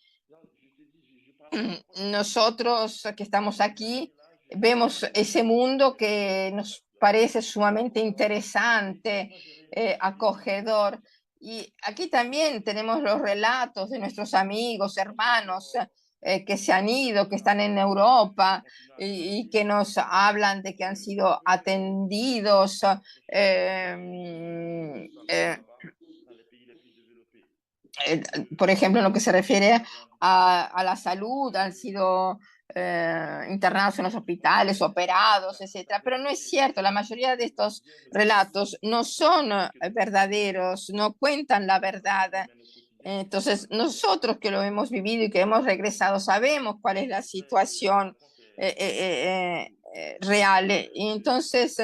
[SPEAKER 2] Nosotros que estamos aquí vemos ese mundo que nos parece sumamente interesante, acogedor. Y aquí también tenemos los relatos de nuestros amigos, hermanos que se han ido, que están en Europa y que nos hablan de que han sido atendidos por ejemplo, en lo que se refiere a la salud, han sido internados en los hospitales, operados, etcétera. Pero no es cierto, la mayoría de estos relatos no son verdaderos, no cuentan la verdad. Entonces, nosotros que lo hemos vivido y que hemos regresado, sabemos cuál es la situación real. Y entonces,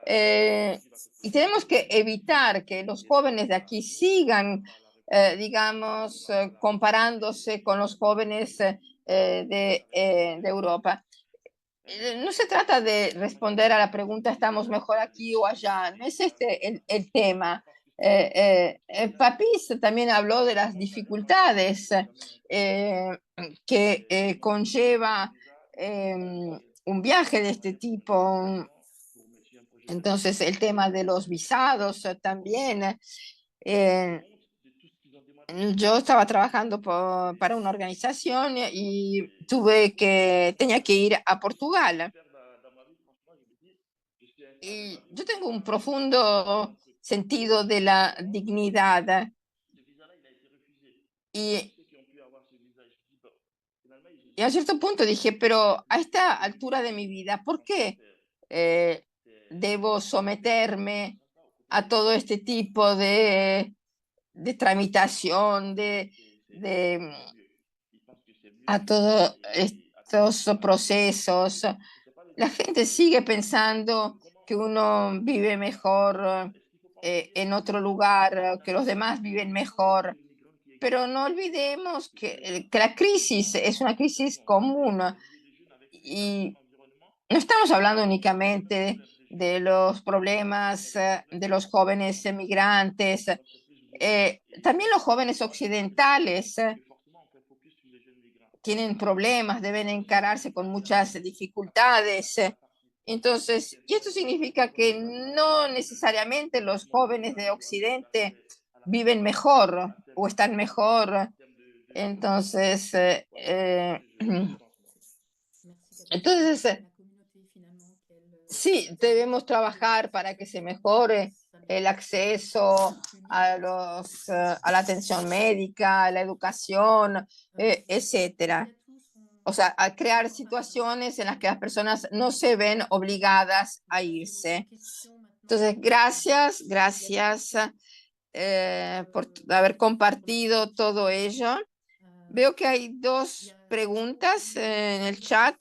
[SPEAKER 2] y tenemos que evitar que los jóvenes de aquí sigan digamos, comparándose con los jóvenes de Europa. No se trata de responder a la pregunta, ¿estamos mejor aquí o allá? No es este el tema. Papis también habló de las dificultades que conlleva un viaje de este tipo. Entonces, el tema de los visados también. Yo estaba trabajando para una organización y tenía que ir a Portugal. Y yo tengo un profundo sentido de la dignidad. Y a cierto punto dije, pero a esta altura de mi vida, ¿por qué debo someterme a todo este tipo de tramitación, a todos estos procesos? La gente sigue pensando que uno vive mejor en otro lugar, que los demás viven mejor, pero no olvidemos que la crisis es una crisis común y no estamos hablando únicamente de los problemas de los jóvenes emigrantes, también los jóvenes occidentales tienen problemas, deben encararse con muchas dificultades. Entonces, y esto significa que no necesariamente los jóvenes de Occidente viven mejor o están mejor. Entonces, sí, debemos trabajar para que se mejore el acceso a la atención médica, a la educación, etcétera. O sea, a crear situaciones en las que las personas no se ven obligadas a irse. Entonces, gracias por haber compartido todo ello. Veo que hay dos preguntas en el chat.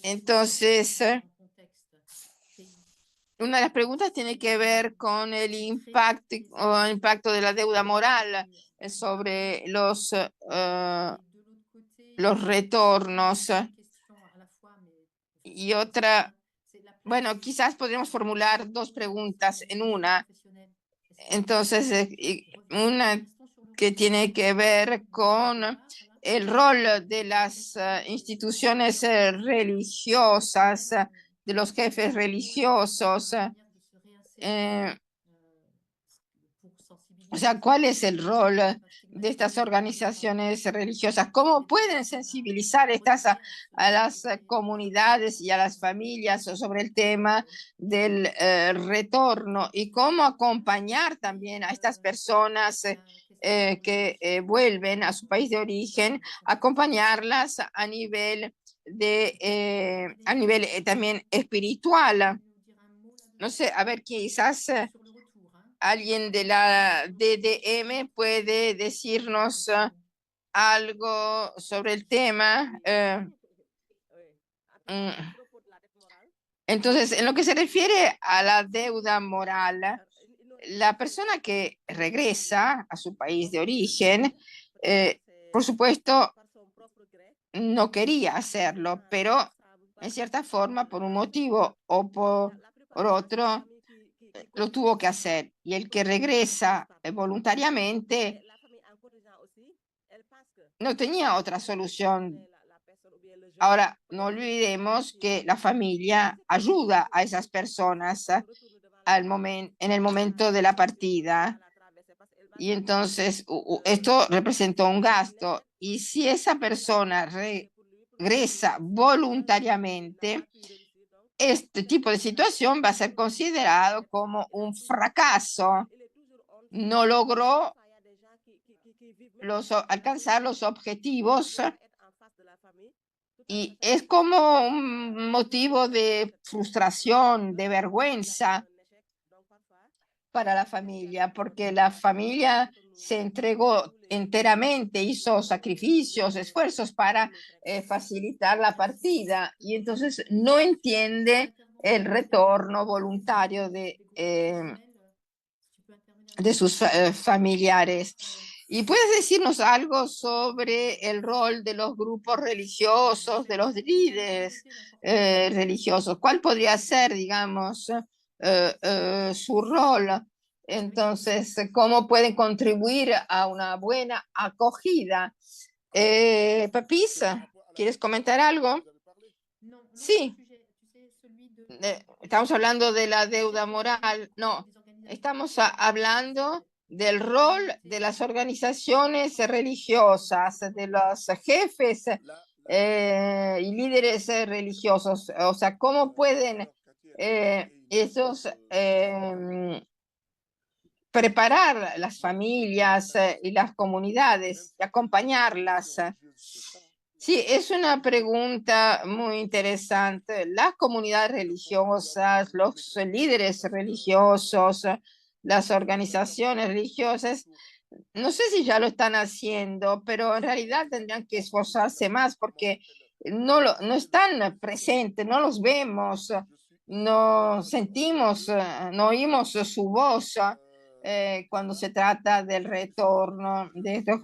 [SPEAKER 2] Entonces, una de las preguntas tiene que ver con el impacto de la deuda moral sobre los retornos. Y otra, bueno, quizás podríamos formular dos preguntas en una. Entonces, una que tiene que ver con el rol de las instituciones religiosas, de los jefes religiosos. O sea, ¿cuál es el rol de estas organizaciones religiosas? ¿Cómo pueden sensibilizar a las comunidades y a las familias sobre el tema del retorno? ¿Y cómo acompañar también a estas personas que vuelven a su país de origen, acompañarlas a nivel también espiritual? No sé, a ver, quizás alguien de la DDM puede decirnos algo sobre el tema. Entonces, en lo que se refiere a la deuda moral, la persona que regresa a su país de origen, por supuesto, no quería hacerlo, pero en cierta forma, por un motivo o por otro, lo tuvo que hacer. Y el que regresa voluntariamente no tenía otra solución. Ahora, no olvidemos que la familia ayuda a esas personas en el momento de la partida. Y entonces esto representó un gasto. Y si esa persona regresa voluntariamente, este tipo de situación va a ser considerado como un fracaso. No logró alcanzar los objetivos y es como un motivo de frustración, de vergüenza para la familia, porque la familia se entregó enteramente, hizo sacrificios, esfuerzos para facilitar la partida y entonces no entiende el retorno voluntario de sus familiares. ¿Y puedes decirnos algo sobre el rol de los grupos religiosos, de los líderes religiosos? ¿Cuál podría ser, digamos, su rol? Entonces, ¿cómo pueden contribuir a una buena acogida? Papis, ¿quieres comentar algo? Sí. Estamos hablando de la deuda moral. No, estamos hablando del rol de las organizaciones religiosas, de los jefes y líderes religiosos. O sea, ¿cómo pueden esos preparar las familias y las comunidades y acompañarlas? Sí, es una pregunta muy interesante. Las comunidades religiosas, los líderes religiosos, las organizaciones religiosas, no sé si ya lo están haciendo, pero en realidad tendrían que esforzarse más porque no están presentes, no los vemos, no sentimos, no oímos su voz cuando se trata del retorno de estos.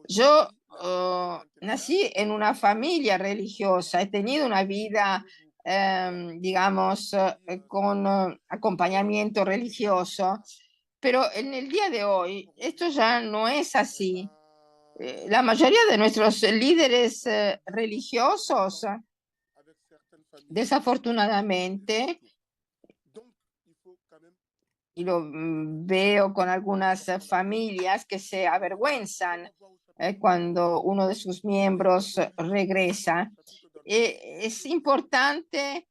[SPEAKER 2] Yo nací en una familia religiosa, he tenido una vida, digamos, con acompañamiento religioso, pero en el día de hoy esto ya no es así. La mayoría de nuestros líderes religiosos, desafortunadamente, y lo veo con algunas familias que se avergüenzan cuando uno de sus miembros regresa. Es importante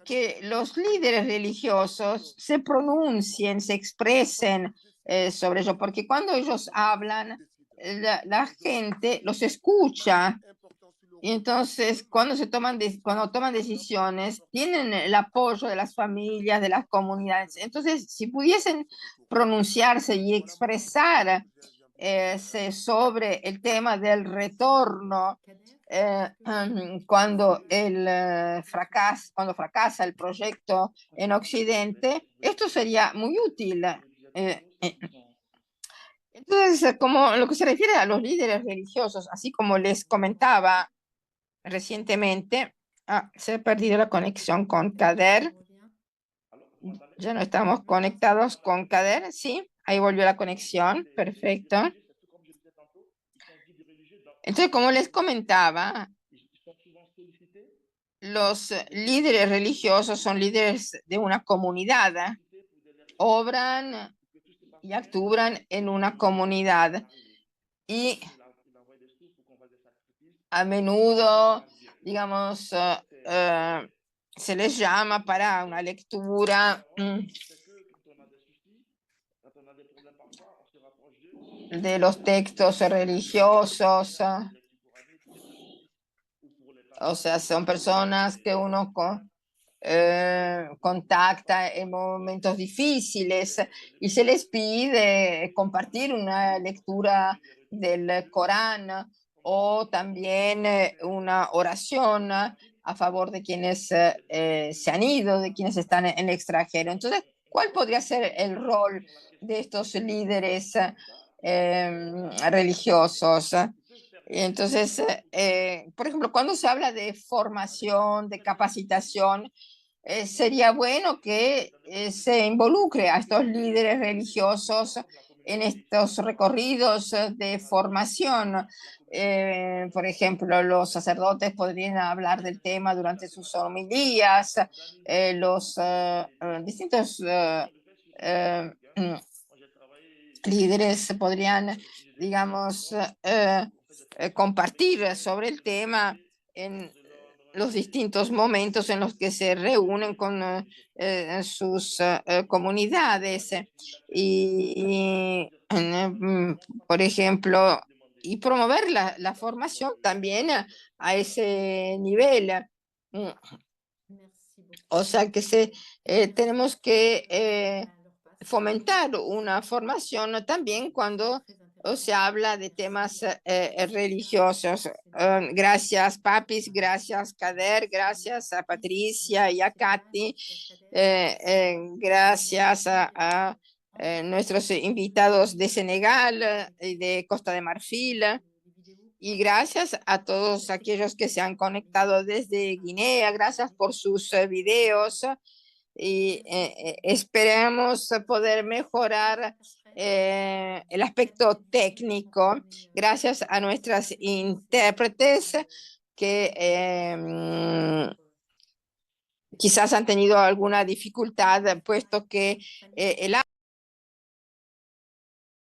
[SPEAKER 2] que los líderes religiosos se pronuncien, se expresen sobre ello, porque cuando ellos hablan, la gente los escucha. Y entonces, cuando toman decisiones, tienen el apoyo de las familias, de las comunidades. Entonces, si pudiesen pronunciarse y expresar sobre el tema del retorno, cuando cuando fracasa el proyecto en Occidente, esto sería muy útil. Entonces, como lo que se refiere a los líderes religiosos, así como les comentaba recientemente, se ha perdido la conexión con Kader. Ya no estamos conectados con Kader. Sí, ahí volvió la conexión. Perfecto. Entonces, como les comentaba, los líderes religiosos son líderes de una comunidad. Obran y actúan en una comunidad. Y a menudo, digamos, se les llama para una lectura de los textos religiosos. O sea, son personas que uno contacta en momentos difíciles y se les pide compartir una lectura del Corán o también una oración a favor de quienes se han ido, de quienes están en el extranjero. Entonces, ¿cuál podría ser el rol de estos líderes religiosos? Entonces, por ejemplo, cuando se habla de formación, de capacitación, sería bueno que se involucre a estos líderes religiosos en estos recorridos de formación. Por ejemplo, los sacerdotes podrían hablar del tema durante sus homilías, los distintos líderes podrían, digamos, compartir sobre el tema en los distintos momentos en los que se reúnen con sus comunidades por ejemplo, y promover la formación también a ese nivel. O sea que tenemos que fomentar una formación también cuando se habla de temas religiosos. Gracias, Papis, gracias, Kader, gracias a Patricia y a Katy, gracias a nuestros invitados de Senegal y de Costa de Marfil. Y gracias a todos aquellos que se han conectado desde Guinea. Gracias por sus videos. Y esperemos poder mejorar el aspecto técnico gracias a nuestras intérpretes que quizás han tenido alguna dificultad, puesto que el